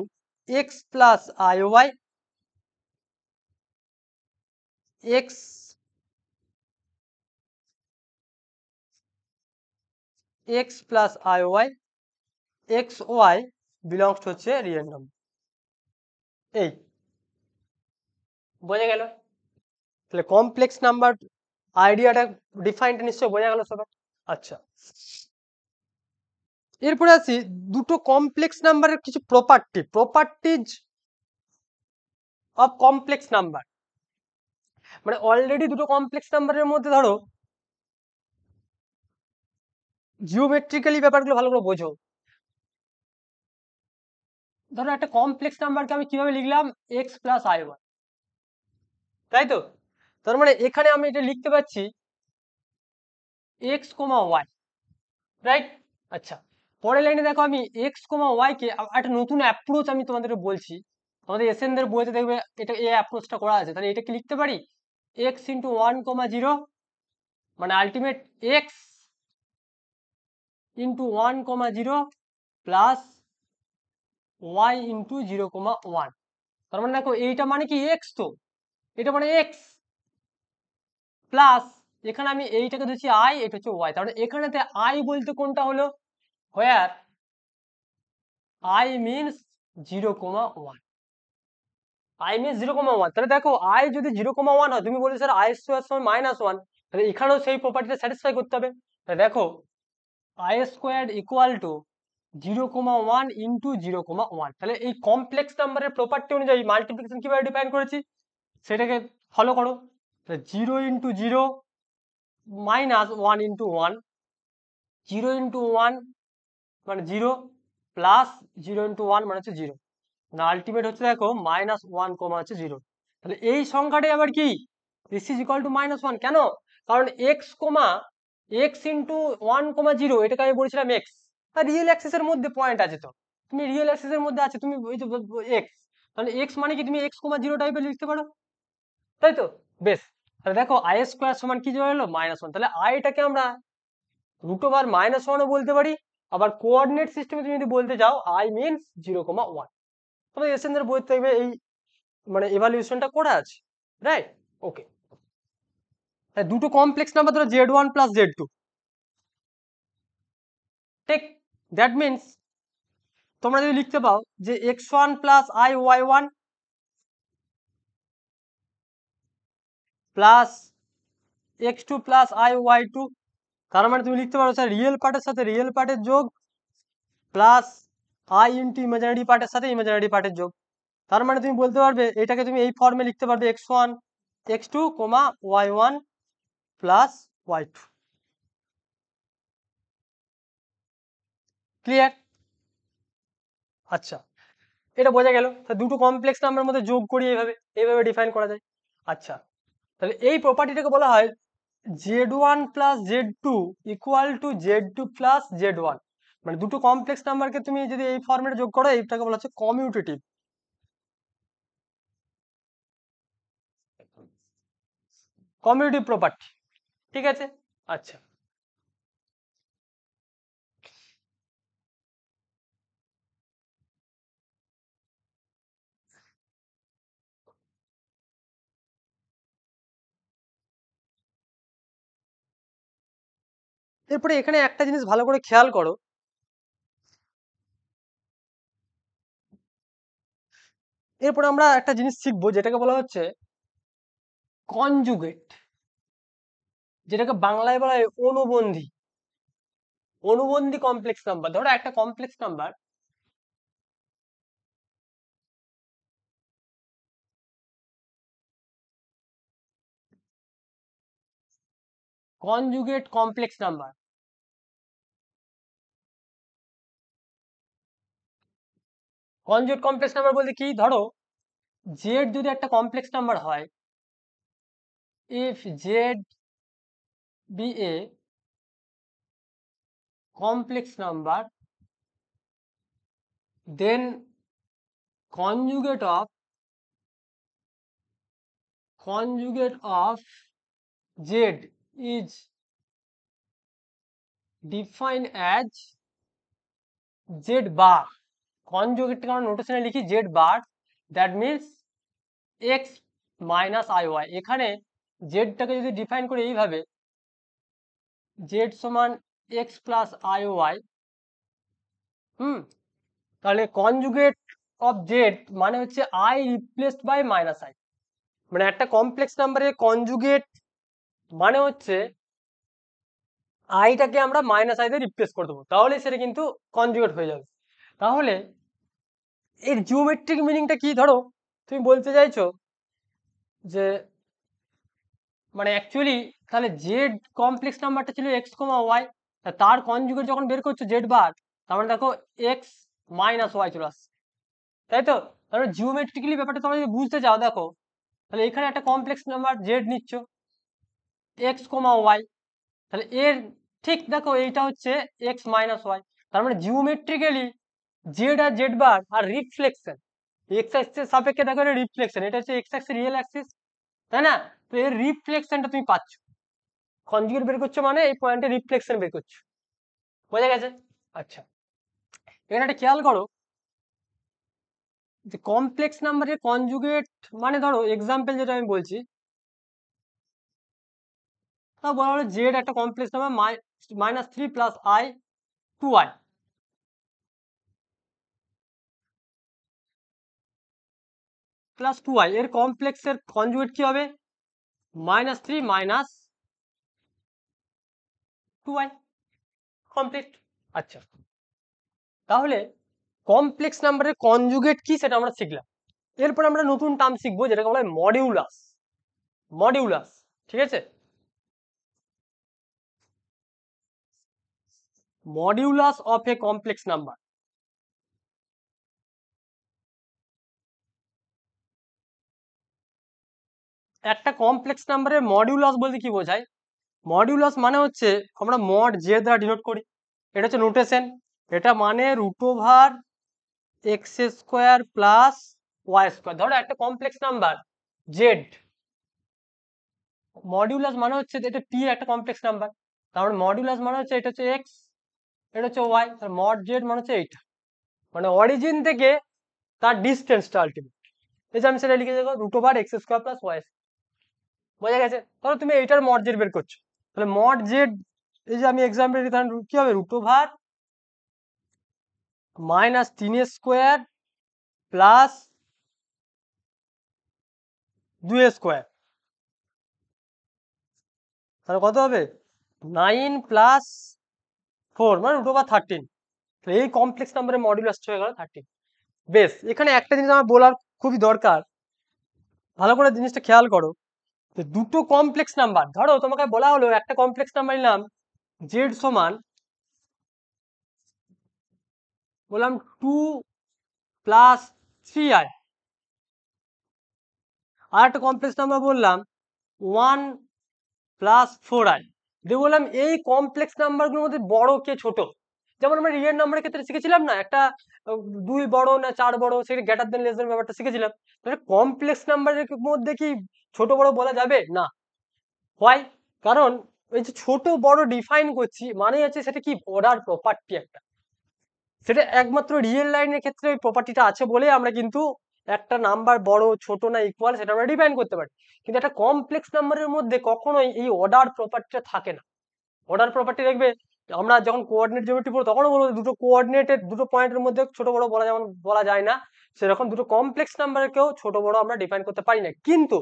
x plus I y, x x plus I y, x y belongs হচ্ছে রিয়েল নাম্বার। এই বোঝা গেল? তাহলে কমপ্লেক্স নাম্বার আইডিয়াটা, ডিফাইনটা নিশ্চয় বোঝা গেল সবার। আচ্ছা, এরপরে আসি দুটো কমপ্লেক্স নাম্বারের কিছু প্রপার্টিজ অফ কমপ্লেক্স নাম্বার, মানে অলরেডি দুটো কমপ্লেক্স নাম্বারের মধ্যে ধরো জিওমেট্রিক্যালি ব্যাপারগুলো ভালো করে বোঝো। ধরো একটা কমপ্লেক্স নাম্বারকে আমি কিভাবে লিখলাম, এক্স প্লাস আই ওয়ান, তাই তো? তার মানে এখানে আমি এটা লিখতে পারছি এক্স কমা ওয়াই, রাইট? আচ্ছা, পরের লাইনে দেখো আমি এক্স কমা ওয়াই কে একটা নতুন অ্যাপ্রোচ আমি তোমাদের বলছি, আমাদের এসএনদের বইতে দেখবে এটা এই অ্যাপ্রোচটা করা আছে, তাহলে এটা কি লিখতে পারি, X into one comma zero, মানে ultimate X into one comma zero plus Y into zero comma one. তার মানে দেখো এইটা মানে কি এক্স, তো এটা মানে এক্স প্লাস এখানে আমি এইটাকে দিচ্ছি আই, এটা হচ্ছে ওয়াই। তাহলে এখানেতে আই বলতে কোনটা হলো, where I means zero comma one, I means zero comma one. তাহলে দেখো আই যদি জিরো কমা ওয়ান হয়, তুমি বলছো স্যার আই স্কোয়ার সমান মাইনাস ওয়ান, তাহলে এখানেও সেই প্রপার্টিটা স্যাটিসফাই করতে হবে। তাহলে দেখো I square equal to zero comma one into zero comma one. তাহলে এই কমপ্লেক্স নাম্বারের প্রপার্টি অনুযায়ী মাল্টিপ্লিকেশন কিভাবে ডিফাইন করেছি সেটাকে ফলো করো। Zero into zero minus one into one, zero into one মানে zero plus zero into one মানে হচ্ছে জিরো, না আলটিমেট হচ্ছে দেখো মাইনাস ওয়ান কমা হচ্ছে জিরো। তাহলে এই সংখ্যাটাই আবার কি this is equal to minus one, কেন? কারণ X comma X into one comma zero এটাকে আমি বলেছিলাম এক্স, আর রিয়েল অ্যাক্সিসের মধ্যে পয়েন্ট আছে, তো তুমি রিয়েল অ্যাক্সিসের মধ্যে আছে, তুমি ওই যে এক্স, তাহলে এক্স মানে কি তুমি এক্স কমা জিরো টাইপের লিখতে পারো, তাই তো? বেশ, তাহলে দেখো আই স্কোয়ার সমান কি হলো মাইনাস ওয়ান, তাহলে আইটাকে আমরা রুট ওভার মাইনাস ওয়ানও বলতে পারি, আবার কোঅর্ডিনেট সিস্টেমে তুমি যদি বলতে চাও I means zero comma one. তবে এসএনদের বইতে দেখবে এই মানে এভালুয়েশনটা করা আছে, রাইট? ওকে, দুটো কমপ্লেক্স নাম্বার ধরো Z one plus Z two, ঠিক? দ্যাট মিনস তোমরা যদি লিখতে পাও যে x one plus I y one plus x two plus I y two, তার মানে তুমি লিখতে পারো স্যার রিয়েল পার্টের সাথে রিয়েল পার্টের যোগ প্লাস আই ইন্টু ইমাজিনারি পার্টের সাথে ইমাজিনারি পার্টের যোগ। তার মানে তুমি বলতে পারবে এটাকে তুমি এই ফর্মে লিখতে পারবে x one x two comma y one plus y two. Clear? আচ্ছা, এটা বোঝা গেল। দুটো কমপ্লেক্স নাম্বারের মধ্যে যোগ করি এইভাবে এইভাবে ডিফাইন করা যায়। আচ্ছা, তাহলে এই প্রপার্টিটাকে বলা হয় Z one plus Z two equal to Z two plus Z one, মানে দুটো কমপ্লেক্স নাম্বারকে তুমি যদি এই ফর্মেটে যোগ করো এইটাকে বলা হচ্ছে কমিউটেটিভ, কমিউটেটিভ প্রপার্টি, ঠিক আছে? আচ্ছা, এরপরে এখানে একটা জিনিস ভালো করে খেয়াল করো, এরপরে আমরা একটা জিনিস শিখবো যেটাকে বলা হচ্ছে কনজুগেট, যেটাকে বাংলায় বলা হয় অনুবন্ধী, অনুবন্ধী কমপ্লেক্স নাম্বার। ধরো একটা complex number conjugate complex number, conjugate complex number বলতে কি, ধরো জেড যদি একটা কমপ্লেক্স নাম্বার হয়, if Z be a complex number, then conjugate of z is defined as z bar, conjugate কারণ নোটেশনে লিখি z bar, that means x minus iy। এখানে z টাকে যদি ডিফাইন করি এইভাবে z সমান x plus iy, তাহলে কনজুগেট অফ z মানে হচ্ছে i replaced by minus i, মানে একটা কমপ্লেক্স নাম্বারের কনজুগেট মানে হচ্ছে আইটাকে আমরা মাইনাস আই দিয়ে রিপ্লেস করে দেবো, তাহলে সেটা কিন্তু কনজুগেট হয়ে যাবে। তাহলে এর জিওমেট্রিক মিনিংটা কি, ধরো তুমি বলতে চাইছো যে মানে অ্যাকচুয়ালি তাহলে জেড কমপ্লেক্স নাম্বারটা ছিল এক্স কমা ওয়াই, তার কনজুগেট যখন বের করছো জেড বার, তার মানে দেখো এক্স মাইনাস ওয়াই চলে আসছে, তাই তো? তাহলে জিওমেট্রিক্যালি ব্যাপারটা তোমরা যদি বুঝতে চাও দেখো, তাহলে এখানে একটা কমপ্লেক্স নাম্বার জেড নিচ্ছ এক্স কমা ওয়াই, তাহলে এর ঠিক দেখো এইটা হচ্ছে এক্স মাইনাস ওয়াই, তার মানে জিওমেট্রিক্যালি জেড আর জেড বার আর রিফ্লেকশন, এক্স অ্যাক্সিস সাপেক্ষে দেখো এটা রিফ্লেকশন, এটা হচ্ছে এক্স অ্যাক্সিস রিয়েল অ্যাক্সিস, তাই না? তো এর রিফ্লেকশনটা তুমি পাচ্ছ, কনজুগেট বের করছো মানে এই পয়েন্টে রিফ্লেকশন বের করছো, বোঝা গেছে? আচ্ছা, এখানে একটা খেয়াল করো যে কমপ্লেক্স নাম্বারের কনজুগেট মানে ধরো এক্সাম্পল যেটা আমি বলছি, তা বলা হলো জেড একটা complex number minus three plus I two i, plus two i, এর কমপ্লেক্সের কনজুগেট কি হবে? Minus three minus two i, complete. আচ্ছা, তাহলে কমপ্লেক্স নাম্বারের কনজুগেট কি সেটা আমরা শিখলাম। এরপর আমরা নতুন টার্ম শিখবো যেটাকে বলা হয় মডিউলাস, মডিউলাস, ঠিক আছে? Modulus of A complex number, একটা কমপ্লেক্স নাম্বারের মডিউলাস বলতে কি বোঝায়? মডিউলাস মানে হচ্ছে আমরা মড জে দ্বারা ডিনোট করি, এটা হচ্ছে নোটেশন, এটা মানে root over x square plus Y square. ধরো একটা কমপ্লেক্স নাম্বার জেড, মডিউলাস মানে হচ্ছে এটা টি একটা কমপ্লেক্স নাম্বার, তার মডিউলাস মানে হচ্ছে এটা হচ্ছে এক্স, এটা হচ্ছে ওয়াই, তার মড জেড মানে হচ্ছে এইটা, মানে অরিজিন থেকে তার ডিস্টেন্সটা আলটিমেট, এই যে আমি সেটা লিখে দেবো root over x square plus y, বোঝা গেছে? তাহলে তুমি এইটার মড জেড বের করছো, তাহলে মড জেড, এই যে আমি এক্সাম্পল দিই, তাহলে কি হবে? রুট ওভার মাইনাস তিন স্কোয়ার প্লাস দুই স্কোয়ার, তাহলে কত হবে? নাইন প্লাস ফোর মানে রুট ওভার থার্টিন, এই কমপ্লেক্স নাম্বারের মডিউলাস হয়ে গেল থার্টিন। বেশ, এখানে একটা জিনিস আমার বলার খুবই দরকার, ভালো করে জিনিসটা খেয়াল করো, যে দুটো কমপ্লেক্স নাম্বার, ধরো তোমাকে বলা হলো একটা কমপ্লেক্স নাম্বার নিলাম জেড সমান, বললাম টু প্লাস থ্রি আই, আর একটা কমপ্লেক্স নাম্বার বললাম ওয়ান প্লাস ফোর আই, দিয়ে বললাম এই কমপ্লেক্স নাম্বারগুলোর মধ্যে বড় কে ছোট, যেমন আমরা রিয়েল নাম্বারের ক্ষেত্রে শিখেছিলাম না একটা দুই বড় না চার বড়, সেটা গ্রেটার দেন লেস দেন ব্যাপারটা শিখেছিলাম, তাহলে কমপ্লেক্স নাম্বারের মধ্যে কি ছোট বড় বলা যাবে না? হয়, কারণ ওই যে ছোট বড় ডিফাইন করছি মানে হচ্ছে সেটা কি অর্ডার প্রপার্টি একটা, সেটা একমাত্র রিয়েল লাইনের ক্ষেত্রে ওই প্রপার্টিটা আছে বলে আমরা কিন্তু একটা নাম্বার বড় ছোট না ইকুয়াল সেটা আমরা ডিফাইন করতে পারি, কিন্তু একটা কমপ্লেক্স নাম্বারের মধ্যে কখনোই এই অর্ডার প্রপার্টিটা থাকে না। অর্ডার প্রপার্টি দেখবে আমরা যখন কোঅর্ডিনেট জিওমেট্রি পড়বো তখনও বলবো দুটো কোঅর্ডিনেটের দুটো পয়েন্টের মধ্যে ছোট বড় বলা যেমন বলা যায় না, সেরকম দুটো কমপ্লেক্স নাম্বারকেও ছোট বড় আমরা ডিফাইন করতে পারি না, কিন্তু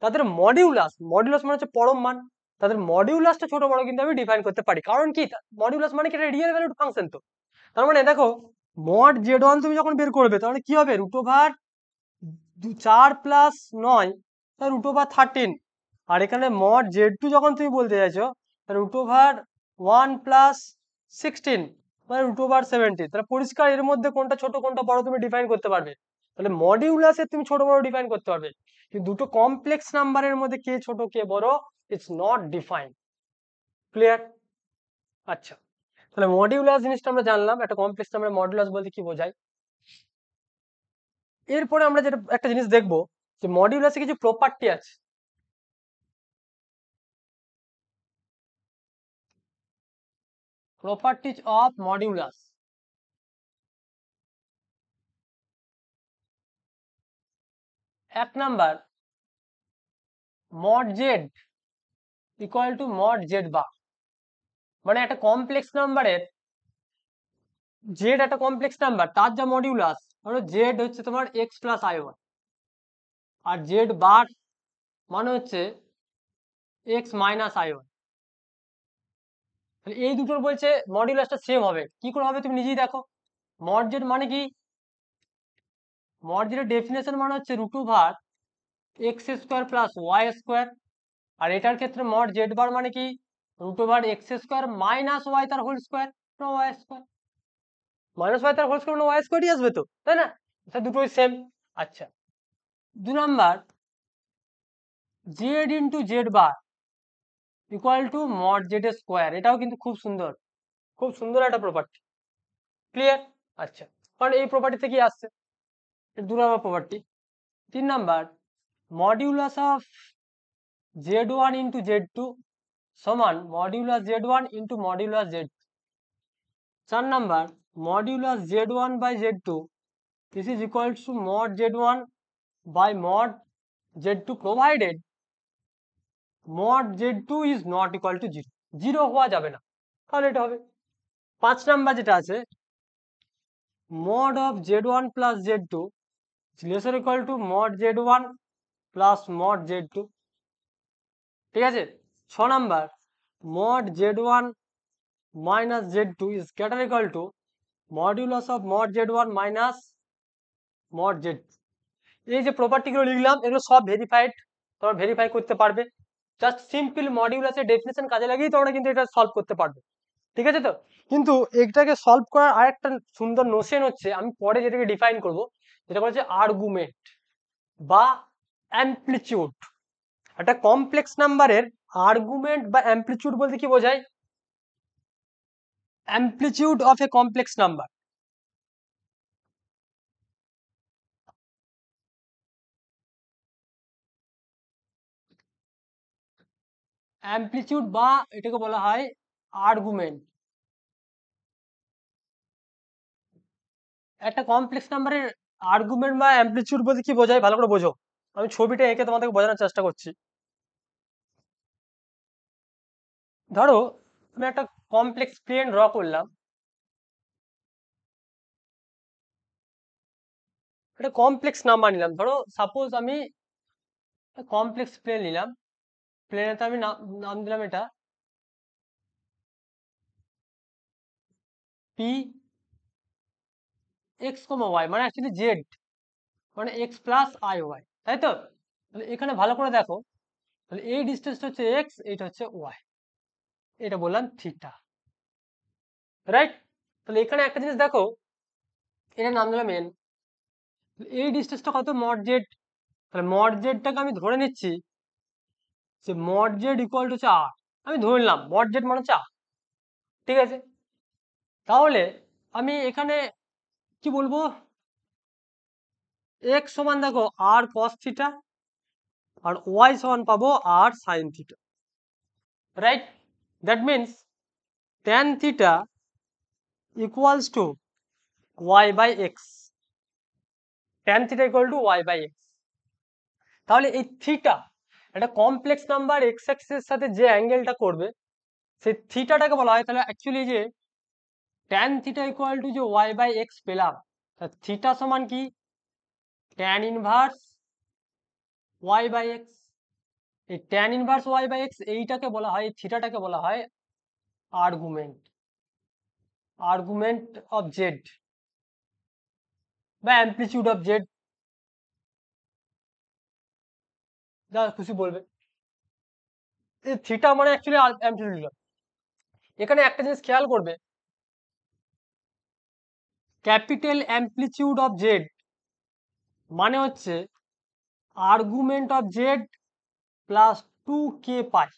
তাদের মডিউলাস, মডিউলাস মানে হচ্ছে পরম মান, তাদের মডিউলাসটা ছোট বড় কিন্তু আমি ডিফাইন করতে পারি, কারণ কি মডিউলাস মানে কি এটা রিয়েল ভ্যালুড ফাংশন, তো তার মানে দেখো মড জেড ওয়ান তুমি যখন বের করবে তাহলে কি হবে? রুট ওভার চার প্লাস নয়, রুট ওভার থার্টিন, আর এখানে মড জেড টু যখন তুমি বলতে চাইছো root over one plus sixteen মানে রুট ওভার সেভেন্টিন, তাহলে পরিষ্কার এর মধ্যে কোনটা ছোট কোনটা বড় তুমি ডিফাইন করতে পারবে, তাহলে মডিউলাসে তুমি ছোট বড় ডিফাইন করতে পারবে, কিন্তু দুটো কমপ্লেক্স নাম্বারের মধ্যে কে ছোট কে বড় ইটস নট ডিফাইন। ক্লিয়ার? আচ্ছা, তাহলে মডিউলাস জিনিসটা আমরা জানলাম, একটা কমপ্লেক্স নাম্বারের মডিউলাস বলতে কি বোঝায়। এরপরে আমরা যেটা একটা জিনিস দেখবো যে মডিউলাসে কিছু প্রপার্টি আছে, প্রপার্টিজ অফ মডিউলাস। এক number, mod Z equal to mod Z bar, মানে একটা কমপ্লেক্স নাম্বারের জেড একটা কমপ্লেক্স নাম্বার তার যা মডিউলাস, ধরো জেড হচ্ছে তোমার এক্স প্লাস আই ওয়ান, আর জেড বার মানে হচ্ছে এক্স মাইনাস আই ওয়ান, তাহলে এই দুটোর বলছে মডিউলাসটা সেম হবে, কি করে হবে তুমি নিজেই দেখো। মড জেড মানে কি? মড জেডের ডেফিনেশন মানে হচ্ছে root over x square plus Y square, আর এটার ক্ষেত্রে মড জেড বার মানে কি root over x square minus y তার whole square, y square minus y তার হোল স্কোয়ার ওয়াই স্কোয়ারই আসবে তো, তাই না? দুটোই সেম। আচ্ছা, 2 number z into z bar equal to mod z square, এটাও কিন্তু খুব সুন্দর একটা প্রপার্টি। ক্লিয়ার? আচ্ছা, কারণ এই প্রপার্টি থেকেই আসছে, 2 number property. 3 number modulus of z1 into z2 সমান modulus z1 into modulus z2। 4 number modulus z1 by z2 this is equal to mod z1 by mod z2 provided mod z2 is not equal to 0, 0 হওয়া যাবে না, তাহলে এটা হবে। 5 number যেটা আছে mod of z1 plus z2 is less or equal to mod z1 plus mod z2, ঠিক আছে। 6 number mod z1 minus z2 is greater equal to modulus of mod z1 minus mod z2। এই যে প্রপার্টিগুলো লিখলাম এগুলো সব verified, তোমরা verify করতে পারবে। জাস্ট সিম্পল মডিউলাসের ডেফিনেশন কাজে লাগিয়ে তোমরা কিন্তু এটা সলভ করতে পারবে, ঠিক আছে তো। কিন্তু এটাকে সলভ করার আরেকটা সুন্দর নোশন হচ্ছে, আমি পরে যেটাকে ডিফাইন করব, যেটা বলা হচ্ছে আর্গুমেন্ট বা অ্যামপ্লিটিউড। একটা কমপ্লেক্স নাম্বারের আর্গুমেন্ট বা অ্যামপ্লিটিউড বলতে কি বোঝায়? Amplitude of A complex number. Amplitude বা এটাকে বলা হয় আর্গুমেন্ট। একটা কমপ্লেক্স নাম্বারের আর্গুমেন্ট বা অ্যামপ্লিটিউড বলতে কি বোঝায় ভালো করে বোঝো। আমি ছবিটা এঁকে তোমাদেরকে বোঝানোর চেষ্টা করছি। ধরো আমি একটা কমপ্লেক্স প্লেন ড্র করলাম, একটা কমপ্লেক্স নাম্বার নিলাম। ধরো সাপোজ আমি কমপ্লেক্স প্লেন নিলাম, প্লেনেতে আমি নাম দিলাম এটা পি এক্স কমা ওয়াই, মানে অ্যাকচুয়ালি জেড মানে এক্স প্লাস আই ওয়াই, তাই তো। তাহলে এখানে ভালো করে দেখো, তাহলে এই ডিস্টেন্সটা হচ্ছে এক্স, এইটা হচ্ছে ওয়াই, এটা বললাম থিটা, রাইট। তাহলে এখানে একটা জিনিস দেখো, এটার নাম দিলাম এন, এই ডিস্টেন্সটা কত মড জেড। তাহলে মড জেডটাকে আমি ধরে নিচ্ছি যে মড জেড ইকুয়াল টু হচ্ছে আর, আমি ধরে নিলাম মড জেড মানে হচ্ছে আর, ঠিক আছে। তাহলে আমি এখানে কি বলবো, এক্স সমান দেখো আর কস থিটা, আর ওয়াই সমান পাবো আর sine theta, right. That means tan theta equals to y by x, tan theta equal to y by x. তাহলে এই থিটা একটা কমপ্লেক্স নাম্বার এক্স এক্সের সাথে যে অ্যাঙ্গেলটা করবে সেই থিটাটাকে বলা হয়। তাহলে অ্যাকচুয়ালি যে ট্যান থিটা ইকুয়াল টু যে ওয়াই বাই এক্স পেলাম, থিটা সমান কি tan inverse y by x. এই tan inverse y by x এইটাকে বলা হয়, থিটাটাকে বলা হয় আর্গুমেন্ট, আর্গুমেন্ট অফ জেড বা অ্যামপ্লিটিউড অফ জেড, যা খুশি বলবে। এই থিটা মানে অ্যাকচুয়ালি অ্যামপ্লিটিউড। এখানে একটা জিনিস খেয়াল করবে, ক্যাপিটাল অ্যামপ্লিটিউড অফ জেড মানে হচ্ছে argument of z plus 2k pi.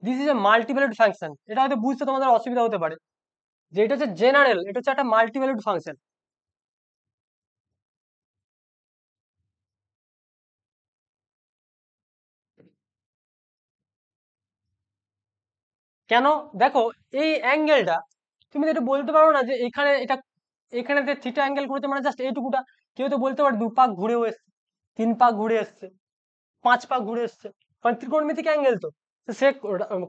This is a multivalued function. এটা হয়তো বুঝতে তোমাদের অসুবিধা হতে পারে যে এটা হচ্ছে জেনারেল, এটা হচ্ছে একটা মাল্টিভ্যালুড ফাংশন। কেন? দেখো এই অ্যাঙ্গেলটা তুমি তো এটা বলতে পারো না যে এখানে এটা, এখানে যে থিটা অ্যাঙ্গেল করেছে মানে জাস্ট এইটুকুটা। কেউ তো বলতে পারে 2 পাক ঘুরেও এসছে, 3 পাক ঘুরে এসছে, 5 পাক ঘুরে এসছে, কারণ ত্রিকোণমিতিক অ্যাঙ্গেল তো। তো সে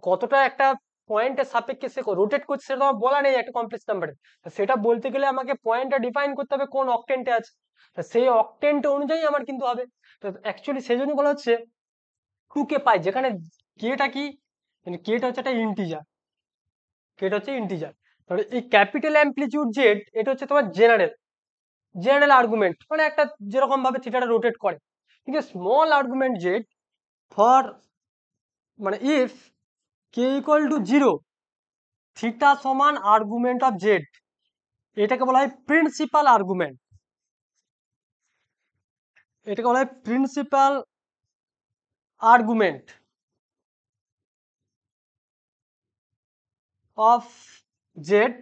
কতটা একটা পয়েন্টের সাপেক্ষে সে রোটেট করছে সেটা আমার বলা নেই একটা কমপ্লেক্স নাম্বারে। সেটা বলতে গেলে আমাকে পয়েন্টটা ডিফাইন করতে হবে কোন অক্টেন্টে আছে, তা সেই অক্টেন্ট অনুযায়ী আমার কিন্তু হবে। তো অ্যাকচুয়ালি সেই জন্য বলা হচ্ছে 2k পাই, যেখানে কেটা কি, কেটা হচ্ছে একটা ইন্টিজার, কেটা হচ্ছে ইন্টিজার। তাহলে এই ক্যাপিটাল অ্যামপ্লিটিউড জেড এটা হচ্ছে তোমার জেনারেল, জেনারেল আর্গুমেন্ট মানে একটা যেরকম ভাবে থিটাটা রোটেট করে, কিন্তু স্মল আর্গুমেন্ট জেড ফর মানে if K equal to 0 theta সমান আর্গুমেন্ট অফ জেড, এটাকে বলা হয় প্রিন্সিপাল আর্গুমেন্ট, এটাকে বলা হয় প্রিন্সিপাল আর্গুমেন্ট অফ জেড,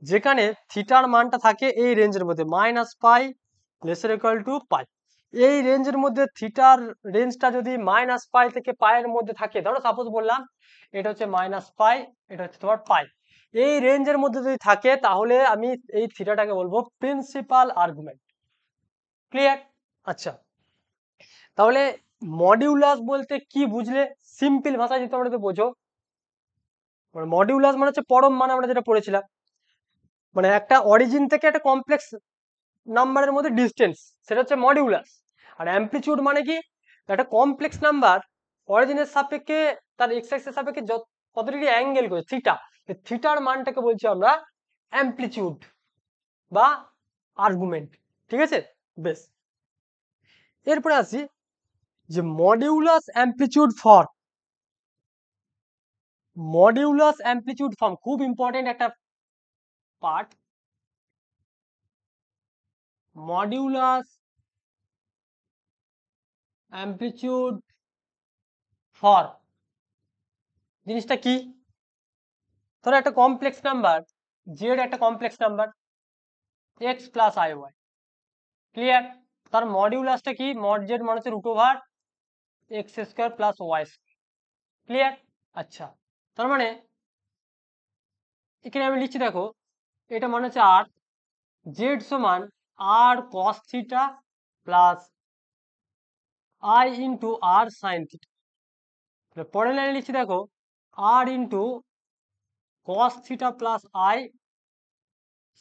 যেখানে থিটার মানটা থাকে এই রেঞ্জের মধ্যে -পাই লেসার ইকুয়াল টু পাই। এই রেঞ্জের মধ্যে থিটার রেঞ্জটা যদি -পাই থেকে পাইয়ের মধ্যে থাকে, ধরো সাপোজ বললাম এটা হচ্ছে -পাই, এটা হচ্ছে তোমার পাই, এই রেঞ্জের মধ্যে যদি থাকে তাহলে আমি এই থিটাটাকে বলবো প্রিন্সিপাল আর্গুমেন্ট। ক্লিয়ার? আচ্ছা, তাহলে মডিউলাস বলতে কি বুঝলে? সিম্পল ভাষায় যদি তোমরা বোঝো, মানে মডিউলাস মানে হচ্ছে পরম মান, আমরা যেটা পড়েছিলাম, মানে একটা অরিজিন থেকে একটা কমপ্লেক্স নাম্বারের মধ্যে ডিস্টেন্স, সেটা হচ্ছে মডিউলাস। আর অ্যামপ্লিটিউড মানে কি? একটা কমপ্লেক্স নাম্বার অরিজিনের সাপেক্ষে তার এক্স অ্যাক্সিসের সাপেক্ষে কত ডিগ্রি অ্যাঙ্গেল করে, থিটা, থিটার মানটাকে বলছি আমরা অ্যামপ্লিটিউড বা আর্গুমেন্ট। ঠিক আছে, বেশ। এরপরে আসি যে modulus amplitude form. Modulus amplitude form খুব ইম্পর্টেন্ট একটা পার্ট। মডিউলাস অ্যামপ্লিটিউড ফর্ম জিনিসটা কি? ধরো একটা কমপ্লেক্স নাম্বার জেড, একটা complex number X plus I Y, clear? তার মডিউলাসটা কি? মড জেড মানে হচ্ছে √ওভার x square plus Y square, clear? আচ্ছা, তার মানে এখানে আমি লিখছি, দেখো এটা মানে হচ্ছে আর, জেড সমান r cos theta plus I into r sine theta. পরের লাইনে লিখছি, দেখো r into cos theta plus i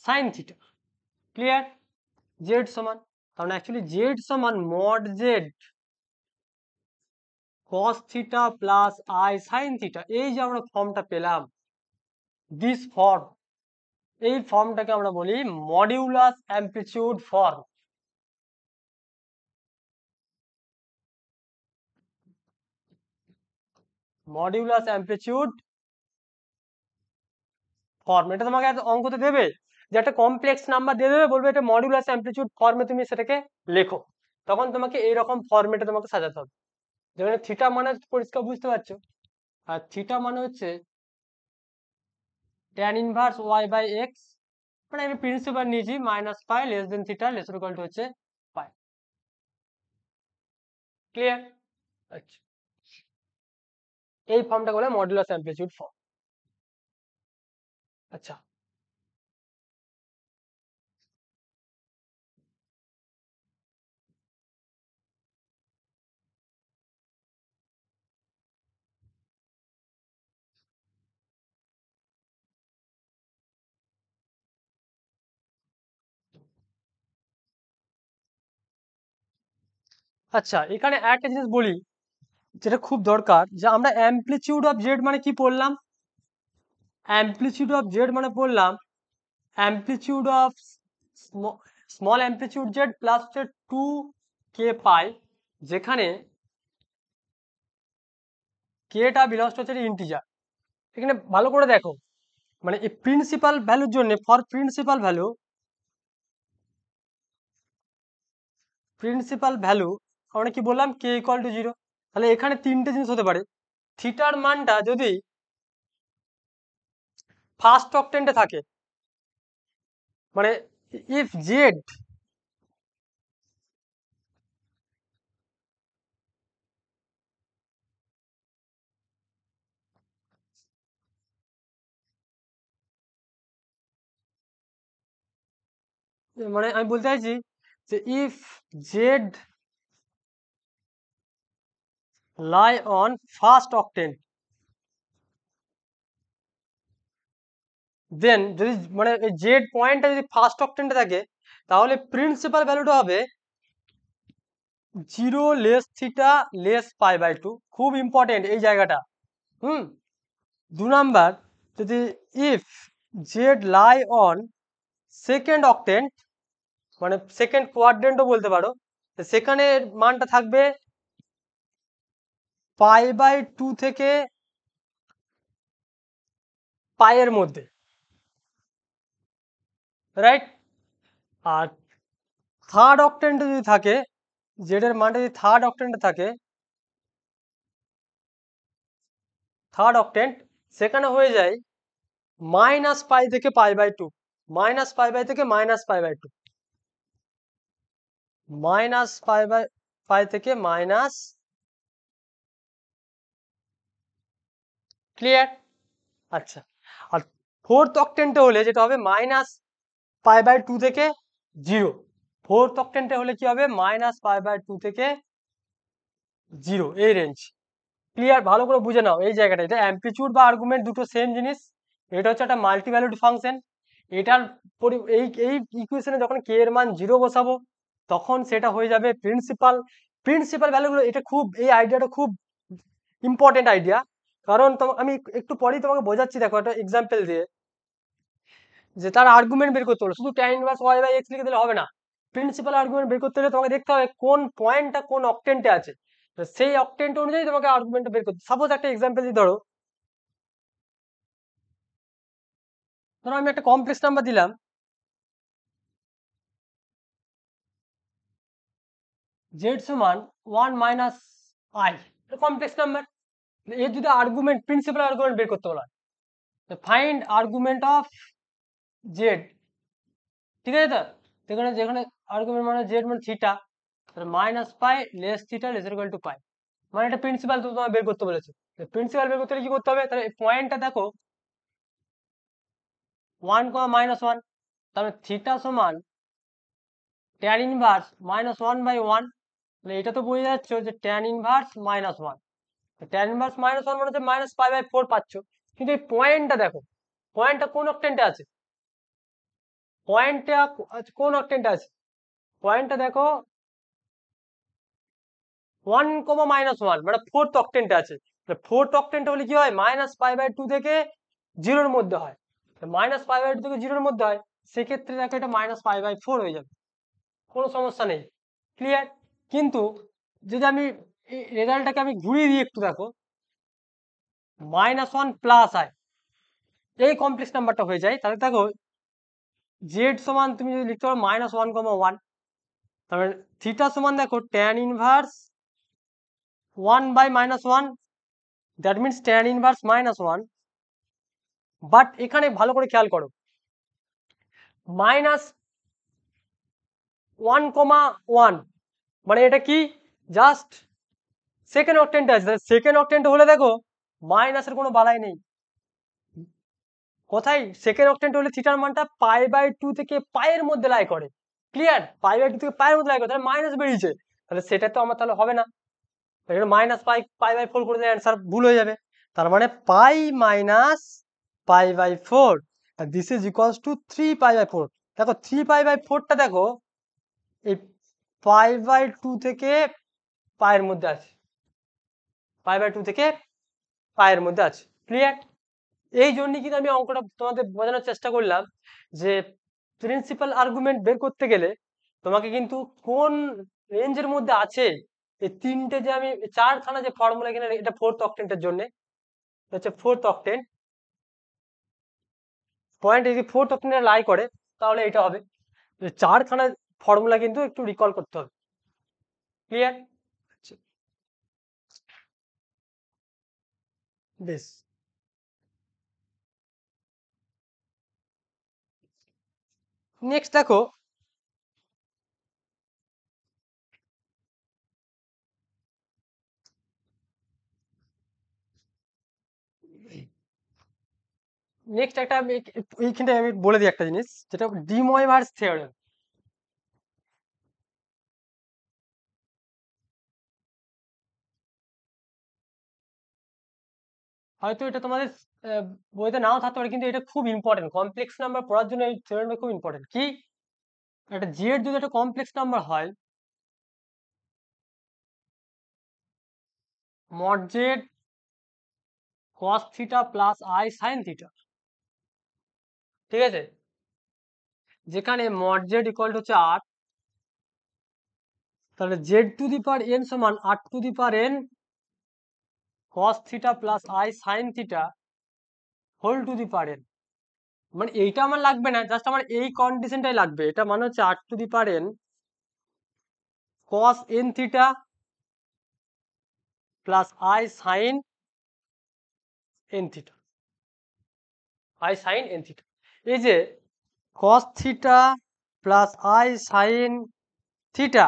sine theta, clear? Z সমান, কারণ অ্যাকচুয়ালি জেড সমান mod z cos theta plus i sine theta, এই যে আমরা ফর্মটা পেলাম, দিস ফর্ম, এই ফর্মটাকে আমরা বলি modulus amplitude form. Modulus amplitude form, এটা তোমাকে একটা অঙ্কতে দেবে, যে একটা কমপ্লেক্স নাম্বার দিয়ে দেবে, বলবে এটা মডিউলাস অ্যামপ্লিটিউড ফর্মে তুমি সেটাকে লেখো, তখন তোমাকে এইরকম ফর্মেটে তোমাকে সাজাতে হবে। যেখানে থিটা মানে পরিষ্কার বুঝতে পারছো, আর থিটা মানে হচ্ছে tan inverse y by x, মানে আমি প্রিন্সিপাল নিয়েছি -pi less than theta less equal to হচ্ছে পাই, ক্লিয়ার? আচ্ছা, এই ফর্মটা বলে মডুলাস অ্যামপ্লিটিউড ফর্ম। আচ্ছা, আচ্ছা, এখানে একটা জিনিস বলি যেটা খুব দরকার, যে আমরা অ্যামপ্লিটিউড অফ জেড মানে কি পড়লাম? অ্যামপ্লিটিউড অফ জেড মানে পড়লাম amplitude of small amplitude Z plus হচ্ছে 2k পাই, যেখানে কেটা বিলংস টু হচ্ছে ইন্টিজার। এখানে ভালো করে দেখো, মানে এই প্রিন্সিপাল ভ্যালুর জন্য, ফর প্রিন্সিপাল ভ্যালু আমরা কি বললাম? K equal to 0। তাহলে এখানে তিনটে জিনিস হতে পারে, থিটার মানটা যদি ফার্স্ট অক্টেন্টে থাকে, মানে ইফ জেড মানে আমি বলতে চাইছি যে if z lie on first octant, then যদি মানে জেড পয়েন্টটা যদি ফার্স্ট অক্টেন্টে থাকে, তাহলে প্রিন্সিপাল ভ্যালুটা হবে 0 লেস থিটা লেস পাই/2। খুব ইম্পর্টেন্ট এই জায়গাটা। 2 নাম্বার, যদি if z lie on second octant, মানে সেকেন্ড কোয়াড্রেন্টও বলতে পারো, সেখানে মানটা থাকবে π/2 থেকে পাইয়ের মধ্যে, রাইট। আর থার্ড অক্টেন্টে যদি থাকে, জেড এর মানটা যদি থার্ড অক্টেন্টে থাকে, থার্ড অক্টেন্ট, সেখানে হয়ে যায় -π থেকে π/2, -π থেকে -π/2, -π থেকে মাইনাস, ক্লিয়ার? আচ্ছা, আর ফোর্থ অক্টেন্টে হলে যেটা হবে -π/2 থেকে 0, ফোর্থ অক্টেন্টে হলে কি হবে -π/2 থেকে 0, এই রেঞ্জ। ক্লিয়ার? ভালো করে বুঝে নাও এই জায়গাটা, এটা অ্যামপ্লিটিউড বা আর্গুমেন্ট দুটো সেম জিনিস। এটা হচ্ছে একটা মাল্টিভ্যালুড ফাংশন। এটার এই এই ইকুয়েশনে যখন কে এর মান 0 বসাবো, তখন সেটা হয়ে যাবে প্রিন্সিপাল। প্রিন্সিপাল ভ্যালুগুলো, এটা খুব, এই আইডিয়াটা খুব ইম্পর্টেন্ট আইডিয়া, কারণ আমি একটু পরেই তোমাকে বোঝাচ্ছি। দেখো একটা এক্সাম্পল দিয়ে, যে তার আর্গুমেন্ট বের করতে হলো, শুধু tan ইনভার্স y/x লিখে দিলে হবে না। প্রিন্সিপাল আর্গুমেন্ট বের করতে হলে তোমাকে দেখতে হবে কোন পয়েন্টটা কোন অক্টেন্টে আছে, তো সেই অক্টেন্ট অনুযায়ী তোমাকে আর্গুমেন্টটা বের করতে। সাপোজ একটা এক্সাম্পল দিয়ে, ধরো আমি একটা কমপ্লেক্স নাম্বার দিলাম z সমান 1 মাইনাস i, কমপ্লেক্স নাম্বার। এর যদি আর্গুমেন্ট, প্রিন্সিপাল আর্গুমেন্ট বের করতে বলা হয়, ফাইন্ড আর্গুমেন্ট অফ z, ঠিক আছে? তো এখানে যেখানে আর্গুমেন্ট মানে z মানে theta, -π less theta less equal to pi, মানে এটা প্রিন্সিপাল তো তোমার বের করতে বলেছে। প্রিন্সিপাল বের করতে হলে কি করতে হবে? তাহলে পয়েন্টটা দেখো 1, -1, তাহলে থিটা সমান tan ইনভার্স -1/1, তাহলে এটা তো বোঝা যাচ্ছে যে tan ইনভার্স -1, tan ইনভার্স -1 মানে হচ্ছে -π/4 পাচ্ছ। কিন্তু এই পয়েন্টটা দেখো, পয়েন্টটা কোন অক্টেন্টে আছে, পয়েন্টটা কোন অক্টেন্টে আছে, পয়েন্টটা দেখো 1, -1, মানে ফোর্থ অক্টেন্টে আছে। ফোর্থ অক্টেন্টে হলে কি হয়, -π/2 থেকে 0 এর মধ্যে হয়, -π/2 থেকে 0 এর মধ্যে হয়, সেক্ষেত্রে দেখো এটা -π/4 হয়ে যাবে, কোনো সমস্যা নেই। ক্লিয়ার? কিন্তু যদি আমি এই রেজাল্টটাকে আমি ঘুরিয়ে দিই একটু, দেখো -1 প্লাস i, এই কমপ্লেক্স নাম্বারটা হয়ে যায়, তাহলে দেখো z সমান তুমি যদি লিখতে পারো -1, 1, তাহলে থিটা সমান দেখো tan inverse 1/-1, that means tan inverse -1। But এখানে ভালো করে খেয়াল করো, -1, মানে এটা কি, জাস্ট সেকেন্ড অক্টেন্টে আছে। সেকেন্ড অক্টেন্টে হলে দেখো মাইনাসের কোনো বালাই নেই, কোথায়? সেকেন্ড অক্টেন্ট হলে থিটার মানটা π/2 থেকে পাইয়ের মধ্যে লাই করে। ক্লিয়ার? π/2 থেকে পাইয়ের মধ্যে লাই করে, তাহলে মাইনাস বেরিয়েছে, তাহলে সেটা তো আমার তাহলে হবে না, এখানে -π/4 করে দিলে অ্যান্সার ভুল হয়ে যাবে। তার মানে pi minus π/4, this is equals to 3π/4। দেখো 3π/4টা দেখো এই π/2 থেকে পায়ের মধ্যে আছে, π/2 থেকে পায়ের মধ্যে আছে। ক্লিয়ার? এই জন্য কিন্তু আমি অঙ্কটা তোমাদের বোঝানোর চেষ্টা করলাম যে প্রিন্সিপাল আর্গুমেন্ট বের করতে গেলে তোমাকে কিন্তু কোন রেঞ্জের মধ্যে আছে, এই তিনটে যে আমি চারখানা যে ফর্মুলা, এখানে এটা ফোর্থ অক্টেন্টের জন্য হচ্ছে ফোর্থ অক্টেন্ট, পয়েন্ট যদি ফোর্থ অক্টেন্টে লাই করে তাহলে এটা হবে। চারখানা ফর্মুলা কিন্তু একটু রিকল করতে হবে। ক্লিয়ার? বেশ, নেক্সট দেখো, নেক্সট একটা আমি এইখানে আমি বলে দিই একটা জিনিস, যেটা ডি ময়ভার্স থিওরেম। হয়তো এটা তোমাদের বইতে নাও থাকতে পারে, কিন্তু এটা খুব ইম্পর্টেন্ট, কমপ্লেক্স নাম্বার পড়ার জন্য এই থিওরেমটা খুব ইম্পর্টেন্ট। কি, একটা জি এর যদি একটা কমপ্লেক্স নাম্বার হয়, mod z cos theta plus i sine theta, ঠিক আছে, যেখানে মড জেড ইকুয়াল হচ্ছে 8, তাহলে z to the power n সমান r to the power n cos theta plus i sine theta whole to the power n. মানে এইটা আমার লাগবে না, জাস্ট আমার এই কন্ডিশনটাই লাগবে। এটা মানে হচ্ছে r to the power n cos n theta plus i sine n theta, i sine n theta. এই যে cos theta plus i sine theta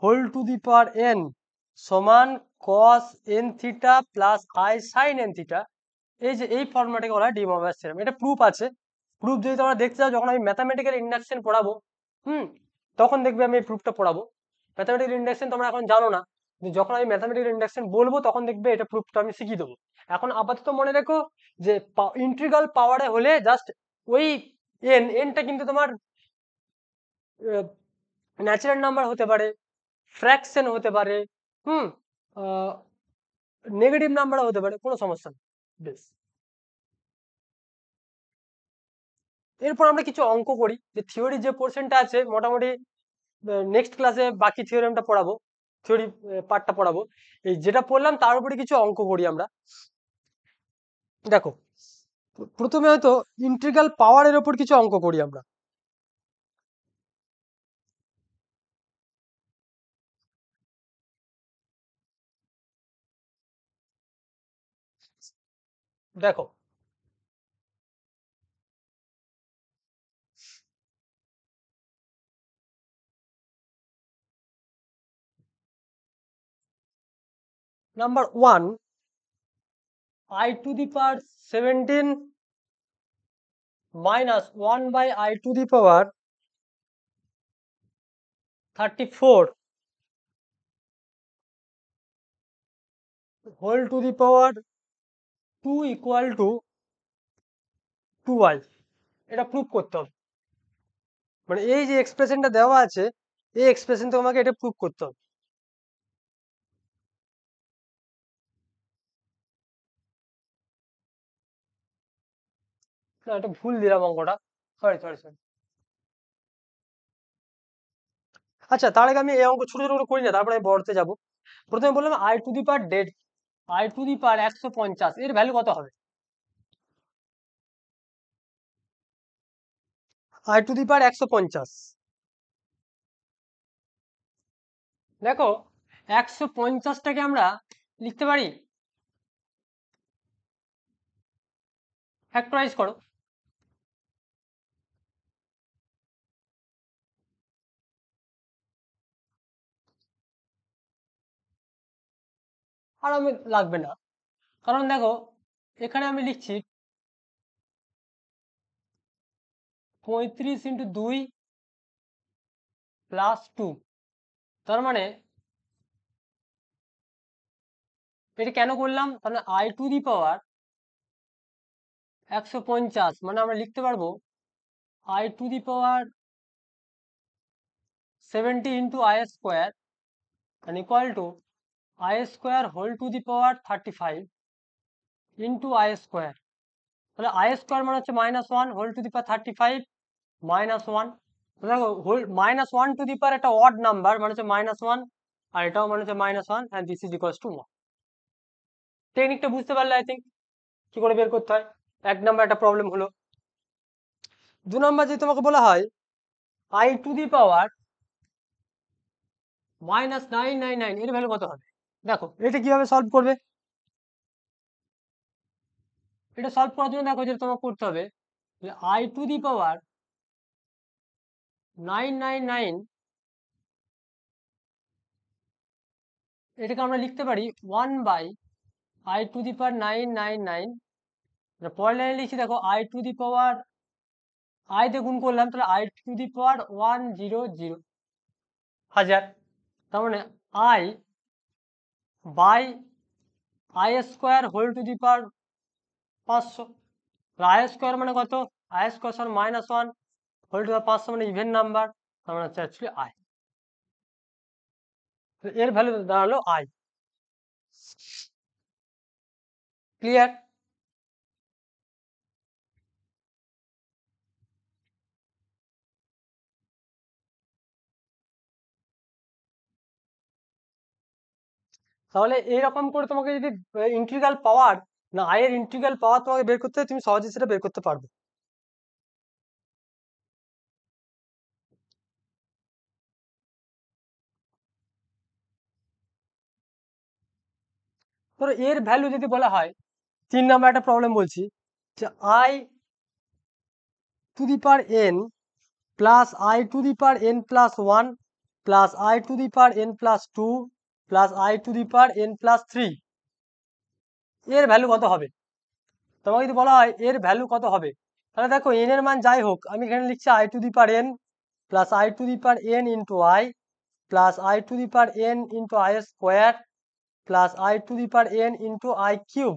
whole to the power n সমান cos n theta plus i sine n theta, এই যে এই ফর্মুলাটাকে বলা হয় de মরগানের থিওরেম। এটা প্রুফ আছে। প্রুফ যদি তোমরা দেখতে চাও, যখন আমি ম্যাথামেটিক্যাল ইন্ডাকশন পড়াবো, তখন দেখবে আমি এই প্রুফটা পড়াবো। ম্যাথামেটিক্যাল ইন্ডাকশন তোমরা এখন জানো না, কিন্তু যখন আমি ম্যাথামেটিক্যাল ইন্ডাকশন বলবো তখন দেখবে এটা প্রুফটা আমি শিখিয়ে দেবো। এখন আপাতত মনে রেখো যে ইন্টিগ্রাল পাওয়ারে হলে জাস্ট ওই এনটা কিন্তু তোমার ন্যাচারাল নাম্বার হতে পারে, ফ্র্যাকশন হতে পারে, নেগেটিভ নাম্বারও হতে পারে, কোনো সমস্যা নেই। বেশ, এরপর আমরা কিছু অঙ্ক করি। যে থিওরি যে পোর্শনটা আছে মোটামুটি নেক্সট ক্লাসে বাকি থিওরেমটা পড়াবো, থিওরি পার্টটা পড়াবো। এই যেটা পড়লাম তার উপরে কিছু অঙ্ক করি আমরা। দেখো, প্রথমে হয়তো ইন্টিগ্রাল পাওয়ারের ওপর কিছু অঙ্ক করি আমরা। দেখো, number 1, I to the power 17 minus 1 by I to the power 34 whole to the power 2 equal to 2i। এটা প্রুফ করতে হবে। মানে এই যে এক্সপ্রেশনটা দেওয়া আছে, এই এক্সপ্রেশন থেকে আমাকে এটা প্রুফ করতে হবে। না, এটা ভুল দিলাম অঙ্কটা, সরি সরি সরি। আচ্ছা, তার আগে আমি এই অঙ্ক ছোট ছোট করে করি না, তারপরে আমি বড়তে যাবো। প্রথমে বললাম i to the power dead, i to the power 150, এর ভ্যালু কত হবে? আই টু দি পাওয়ার 150, দেখো 150টাকে আমরা লিখতে পারি, ফ্যাক্টরাইজ করো। আর আমি লাগবে না, কারণ দেখো এখানে আমি লিখছি 35 × 2 + 2, তার মানে এটা কেন করলাম? তাহলে আই টু দি পাওয়ার 150, মানে আমরা লিখতে পারবো I to the power 70 × I square and equal to I square whole to the power 35 × I square. তাহলে I স্কোয়ার মানে হচ্ছে -1 হোল টু দি পাওয়ার 35 -1। দেখো -1 টু দি পাওয়ার একটা অড নাম্বার, মানে হচ্ছে -1, আর এটাও মানে হচ্ছে -1, and this is equals to 1। টেকনিকটা বুঝতে পারলে আই থিঙ্ক কি করে বের করতে হয়। 1 নাম্বার একটা প্রবলেম হলো। 2 নাম্বার যদি তোমাকে বলা হয় আই টু দি পাওয়ার -999, এর ভ্যালু কত হবে? দেখো এটা কিভাবে সলভ করবে। এটা সলভ করার জন্য দেখো যেটা তোমাকে করতে হবে, আই টু দি পাওয়ার 999, এটাকে আমরা লিখতে পারি 1 বাই আই টু দি পাওয়ার 999। পরের লাইনে লিখছি, দেখো I to the power I দিয়ে গুণ করলাম, তাহলে আই টু দি পাওয়ার 100 হাজার। তার মানে I by I square whole to the power 500। I square মানে কত? আই স্কোয়ার সমান -1 হোল টু দি পাওয়ার 500, মানে ইভেন নাম্বার, তার মানে হচ্ছে অ্যাকচুয়ালি আই। এর ভ্যালু দাঁড়ালো আই। ক্লিয়ার? তাহলে এইরকম করে তোমাকে যদি ইন্টিগ্রাল পাওয়ার না আয়ের ইন্টিগ্রাল পাওয়ার তোমাকে বের করতে হয়, তুমি সহজে সেটা বের করতে পারবে। ধরো এর ভ্যালু যদি বলা হয়, 3 নাম্বার একটা প্রবলেম বলছি যে I to the power N plus I to the power N plus one plus I to the power N plus two plus I to the power N plus three, এর value কত হবে? তোমাকে যদি বলা হয় এর ভ্যালু কত হবে, তাহলে দেখো এন এর মান যাই হোক, আমি এখানে লিখছি I to the power N plus I to the power N into I plus I to the power N into I square plus I to the power N into I cube.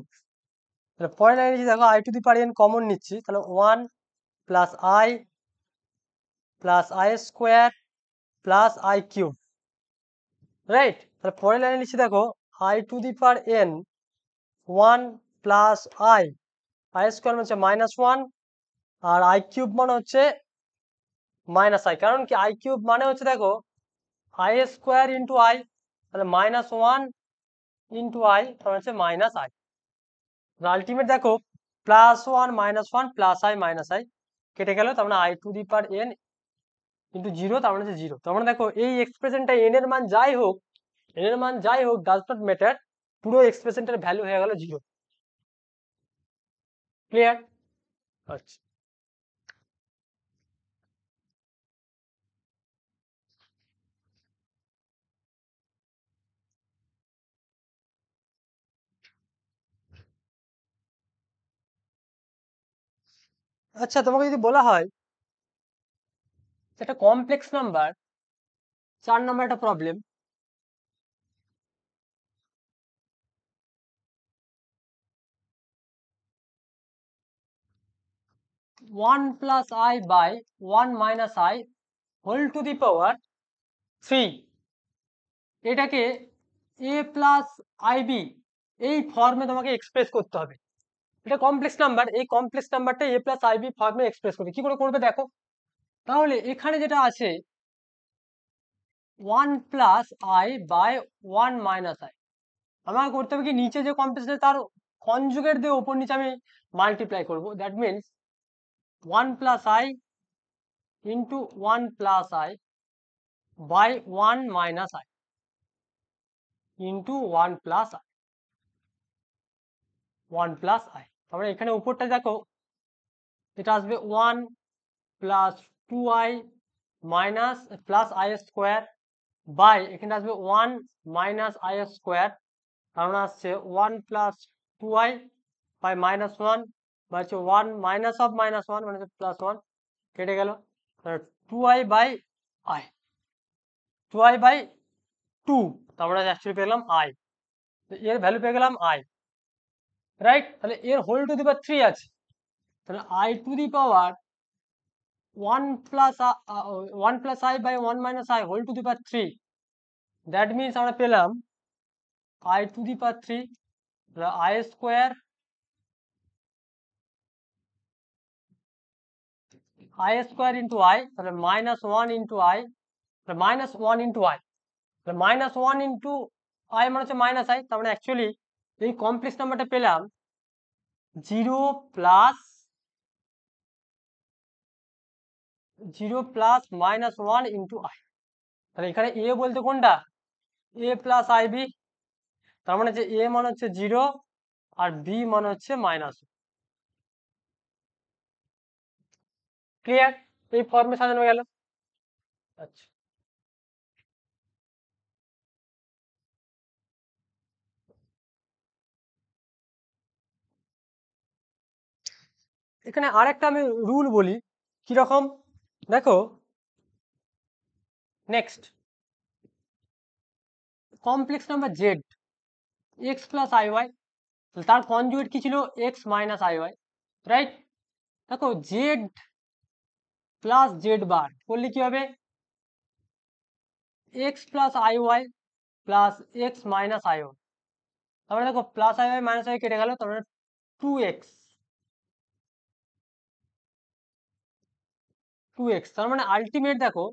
তাহলে পরের লাইনে দেখো I to the power N common নিচ্ছি, তাহলে one plus I plus I square plus I cube, right? তাহলে পরের লাইনে লিখছি দেখো I to the power N one plus I square মানে হচ্ছে মাইনাস ওয়ান, আর আই কিউব মানে হচ্ছে মাইনাস আই। কারণ কি আই কিউব মানে হচ্ছে দেখো আই স্কোয়ার ইন্টু আই, তাহলে মাইনাস ওয়ান ইন্টু আই তাহলে হচ্ছে মাইনাস আই। আলটিমেট দেখো +1 - 1 +i - i কেটে গেল, তার মানে I to the power N into zero, তার মানে হচ্ছে জিরো। তার মানে দেখো এই এক্সপ্রেশনটা এন এর মান যাই হোক, এন এর মান যাই হোক ডাজ নট ম্যাটার, পুরো এক্সপ্রেশনটার ভ্যালু হয়ে গেল জিরো। ক্লিয়ার? আচ্ছা আচ্ছা, তোমাকে যদি বলা হয় একটা কমপ্লেক্স নাম্বার, 4 নম্বর একটা problem, one plus I by one minus I whole to the power three, এটাকে এ প্লাস আইবি এই ফর্মে তোমাকে এক্সপ্রেস করতে হবে। এটা কমপ্লেক্স নাম্বার, এই কমপ্লেক্স নাম্বারটা এ প্লাস আইবি ফর্মে এক্সপ্রেস করবে। কি করে করবে দেখো, তাহলে এখানে যেটা আছে one plus I by one minus I, আমাকে করতে হবে কি নিচে যে কমপ্লেক্স তার কনজুগেট দিয়ে ওপর নিচে আমি মাল্টিপ্লাই করবো। That means one plus I into one plus I by one minus I into one plus I, one plus I. তারপরে এখানে উপরটা দেখো এটা আসবে one plus two I minus plus I square by এখানে আসবে ওয়ান মাইনাস আই স্কোয়ার, কারণ আসছে one plus two I by minus one বা হচ্ছে one minus of minus one মানে হচ্ছে প্লাস ওয়ান, কেটে গেল। Two I by I, two I by two, তারপরে অ্যাকচুয়ালি পেলাম আই, এর ভ্যালু পেয়ে গেলাম আই, রাইট? তাহলে এর whole to the power three আছে, তাহলে i to the power one plus I by one minus I whole to the power three, that means আমরা পেলাম i to the power three i square into i, তাহলে minus one into i, minus one into i, minus one into i মানে হচ্ছে minus I. তার মানে actually এই complex নাম্বারটা পেলাম zero plus minus one into i. তাহলে এখানে এ বলতে কোনটা, এ প্লাস আই বি, তার মানে যে এ মানে হচ্ছে জিরো আর বি মানে হচ্ছে মাইনাস। ক্লিয়ার? এই ফর্মে সাজানো গেল। আচ্ছা এখানে আরেকটা আমি রুল বলি কিরকম, দেখো next complex number Z X plus I Y, তার কনজুগেট কি ছিল X minus I Y, right? দেখো জেড প্লাস জেড বার করলে কি হবে X plus I Y plus X minus I Y, তারপরে দেখো plus I Y minus I কেটে গেল, তারপরে টু এক্স, তার মানে আলটিমেট দেখো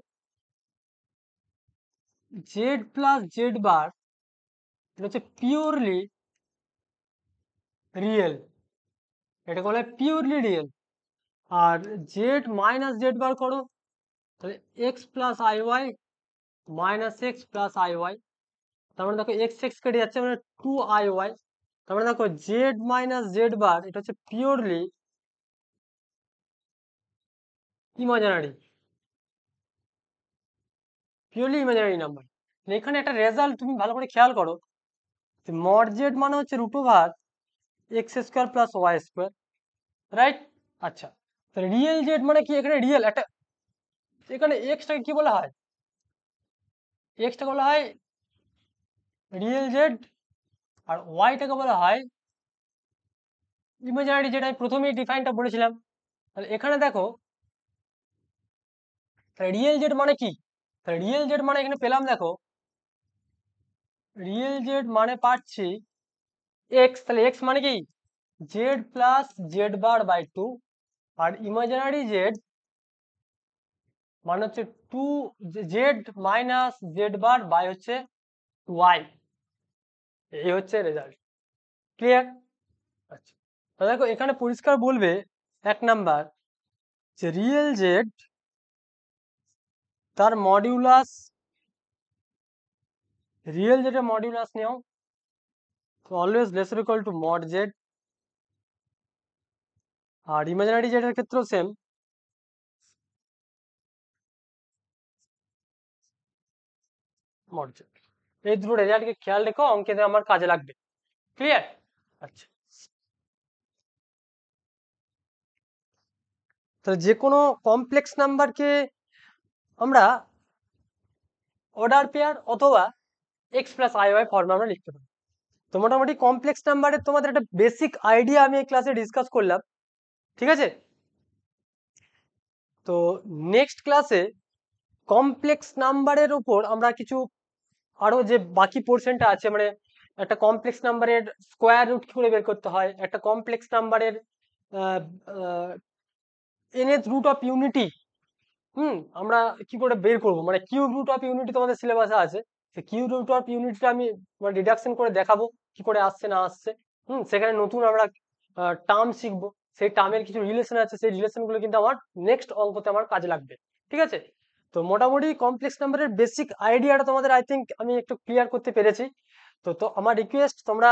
জেড প্লাস জেড বার এটা হচ্ছে পিওরলি রিয়েল, এটাকে বলা হয় পিওরলি রিয়েল। আর জেড মাইনাস জেড বার করো, তাহলে X plus I Y minus X plus I Y, তার মানে দেখো এক্স এক্স কেটে যাচ্ছে, মানে 2 IY। তার মানে দেখো জেড মাইনাস জেড বার এটা হচ্ছে purely imaginary, purely imaginary number. এখানে একটা রেজাল্ট তুমি ভালো করে খেয়াল করো, মড জেড মানে হচ্ছে √ওভার x square plus Y square, right? আচ্ছা, তাহলে রিয়েল জেড মানে কি? এখানে রিয়েল একটা, এখানে এক্সটাকে কি বলা হয়? এক্সটাকে বলা হয় রিয়েল জেড, আর ওয়াইটাকে বলা হয় ইমাজিনারি, যেটা আমি প্রথমেই ডিফাইনটা বলেছিলাম। তাহলে এখানে দেখো, তাহলে রিয়েল জেড মানে কি? তাহলে রিয়েল জেড মানে এখানে পেলাম, দেখো রিয়েল জেড মানে পাচ্ছি এক্স, তাহলে এক্স মানে কি? Z plus Z bar by 2, আর ইমাজিনারি জেড মানে হচ্ছে 2 Z minus Z bar by হচ্ছে ওয়াই। এই হচ্ছে রেজাল্ট, ক্লিয়ার? আচ্ছা, তো দেখো এখানে পরিষ্কার বলবে 1 নাম্বার যে রিয়েল জেড তার মডিউলাস, রিয়েল জেডের মডিউলাস নিও, always less equal to mod z. আর ইমাজিনারি জেডের ক্ষেত্রেও সেম, মড জেড। এই দুটো রেজাল্টকে খেয়াল রেখো, অঙ্কে আমার কাজে লাগবে, ক্লিয়ার? আচ্ছা, তাহলে যে কোনো কমপ্লেক্স নাম্বারকে আমরা অর্ডার পেয়ার অথবা এক্স প্লাস আই ওয়াই ফর্মে আমরা লিখতে পারি। তো মোটামুটি কমপ্লেক্স নাম্বারের তোমাদের একটা বেসিক আইডিয়া আমি এই ক্লাসে ডিসকাস করলাম, ঠিক আছে? তো নেক্সট ক্লাসে কমপ্লেক্স নাম্বারের উপর আমরা কিছু আরো যে বাকি পোর্শনটা আছে, মানে একটা কমপ্লেক্স নাম্বারের স্কোয়ার রুট কি করে বের করতে হয়, একটা কমপ্লেক্স নাম্বারের nth রুট অফ ইউনিটি আমরা কি করে বের করব, মানে কিউব রুট অফ ইউনিটি তোমাদের সিলেবাসে আছে, সেই কিউব রুট অফ ইউনিটিটা আমি ডিডাকশন করে দেখাবো কি করে আসছে না আসছে। সেখানে নতুন আমরা টার্ম শিখবো, সেই টার্মের কিছু রিলেশন আছে, সেই রিলেশনগুলো কিন্তু আমার নেক্সট অঙ্কতে আমার কাজে লাগবে, ঠিক আছে? তো মোটামুটি কমপ্লেক্স নাম্বারের বেসিক আইডিয়াটা তোমাদের আই থিঙ্ক আমি একটু ক্লিয়ার করতে পেরেছি। তো তো আমার রিকোয়েস্ট, তোমরা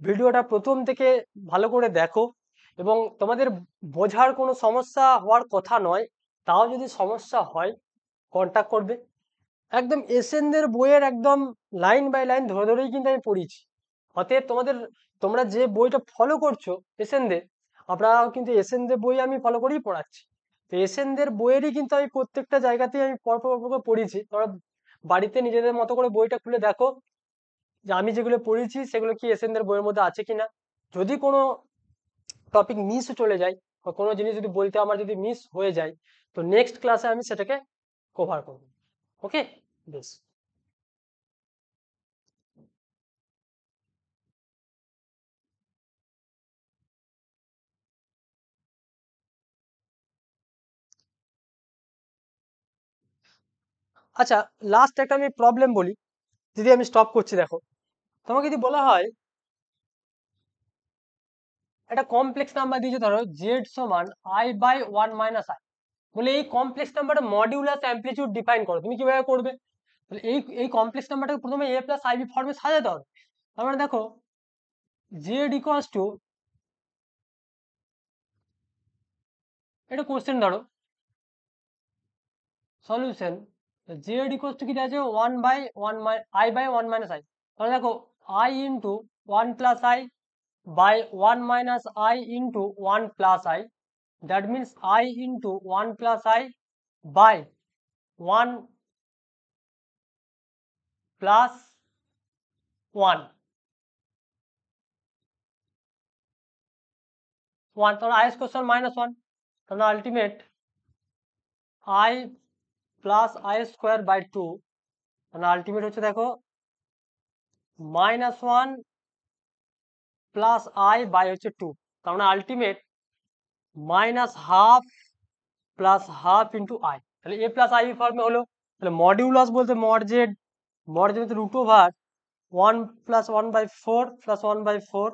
ভিডিওটা প্রথম থেকে ভালো করে দেখো, এবং তোমাদের বোঝার কোনো সমস্যা হওয়ার কথা নয়, তাও যদি সমস্যা হয় কন্টাক্ট করবে। একদম এসএনদের বইয়ের একদম লাইন বাই লাইন ধরে ধরেই কিন্তু আমি পড়িয়েছি। অতএব তোমরা যে বইটা ফলো করছো এসএনদের, আপনারাও কিন্তু এসএনদের বই আমি ফলো করেই পড়াচ্ছি। তো এসএনদের বইয়েরই কিন্তু আমি প্রত্যেকটা জায়গাতেই আমি পরপর করে পড়িয়েছি। তোমরা বাড়িতে নিজেদের মতো করে বইটা খুলে দেখো যে আমি যেগুলো পড়েছি সেগুলো কি এসএনদের বইয়ের মধ্যে আছে কিনা। যদি কোনো টপিক মিস চলে যায় বা কোনো জিনিস যদি বলতে আমার যদি মিস হয়ে যায়, তো নেক্সট ক্লাসে আমি সেটাকে কভার করব। ওকে, বেশ। আচ্ছা, লাস্ট একটা আমি প্রবলেম বলি, যদি আমি স্টপ করছি, দেখো তোমাকে যদি বলা হয় একটা কমপ্লেক্স নাম্বার দিয়েছে, ধরো জেড সমান আই বাই 1 - আই, বলে এই কমপ্লেক্স নাম্বারটা মডিউলাস অ্যামপ্লিটিউড ডিফাইন করো। তুমি কিভাবে করবে? তাহলে এই কমপ্লেক্স নাম্বারটাকে প্রথমে এ প্লাস আইবি ফর্মে সাজাতে হবে। তার মানে দেখো জেড ইকুয়ালস টু, এটা কোশ্চেন ধরো সলিউশন, জেড ইকুয়ালস টু কি আছে, 1/1 আই বাই 1 - আই। তাহলে দেখো I into 1 + I by 1 - I into 1 + I, that means I into 1 + I by 1 + 1 1, তাহলে I square -1, তাহলে ultimate I + I square by 2, তাহলে ultimate হচ্ছে দেখো -1 + I by হচ্ছে 2, তার মানে আলটিমেট -½ + ½ into I, তাহলে a + I ফর্মে হলো। তাহলে মডিউলাস বলতে mod Z, mod Z √over 1 plus 1/4 plus 1/4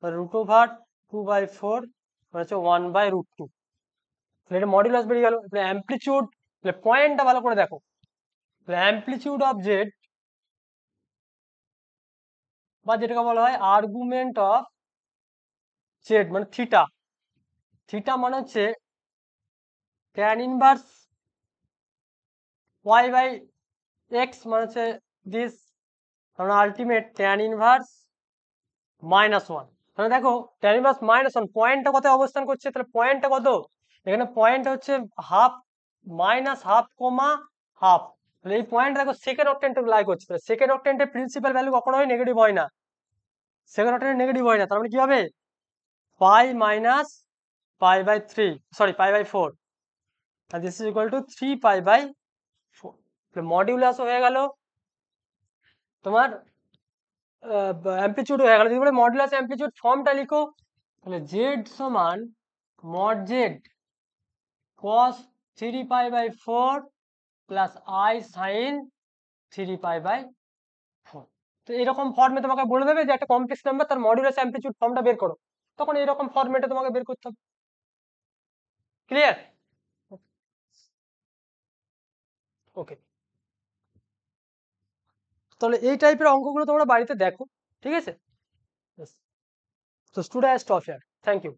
√2/4 হচ্ছে 1/√2। এটা মডুলাস বেরিয়ে গেল। অ্যাম্পলিটিউড, পয়েন্টটা ভালো করে দেখো। অ্যাম্পলিটিউড অফ জেড, বা যেটাকে বলা হয় আর্গুমেন্ট অফ জেড, মানে থিটা। থিটা মানে হচ্ছে ট্যান ইনভার্স y/x, মানে হচ্ছে দিস, মানে আলটিমেট ট্যান ইনভার্স -1। তাহলে দেখো ট্যান ইনভার্স -1 পয়েন্টটা কোথায় অবস্থান করছে, তাহলে পয়েন্টটা কত, এখানে পয়েন্ট হচ্ছে হাফ, -1/2 কমা হাফ। তাহলে এই পয়েন্ট দেখো সেকেন্ড অক্টেন্টে লাই করছে। তাহলে সেকেন্ড অক্টেন্টের প্রিন্সিপাল ভ্যালু কখনোই নেগেটিভ হয় না, সেকেন্ড অক্টেন্টে নেগেটিভ হয় না। তার মানে কি হবে, pi minus π/3, sorry π/4, and this is equal to 3π/4। Modulus হয়ে গেল তোমার, অ্যাম্পলিটিউড হয়ে গেল। যদি বলে মডুলাস অ্যাম্পলিটিউড ফর্মটা লিখো, তাহলে জেড সমান মড জেড cos 3π/4 প্লাস i sin 3π/4। তো এরকম ফর্মে তোমাকে বলে দেবে যে একটা কমপ্লেক্স নাম্বার তার মডুলাস অ্যাম্পলিটিউড ফর্মটা বের করো, তখন এরকম ফর্মেটে তোমাকে বের করতে হবে। ক্লিয়ার? ওকে, তাহলে এই টাইপের অঙ্কগুলো তোমরা বাড়িতে দেখো, ঠিক আছে? তো student stop here, thank you.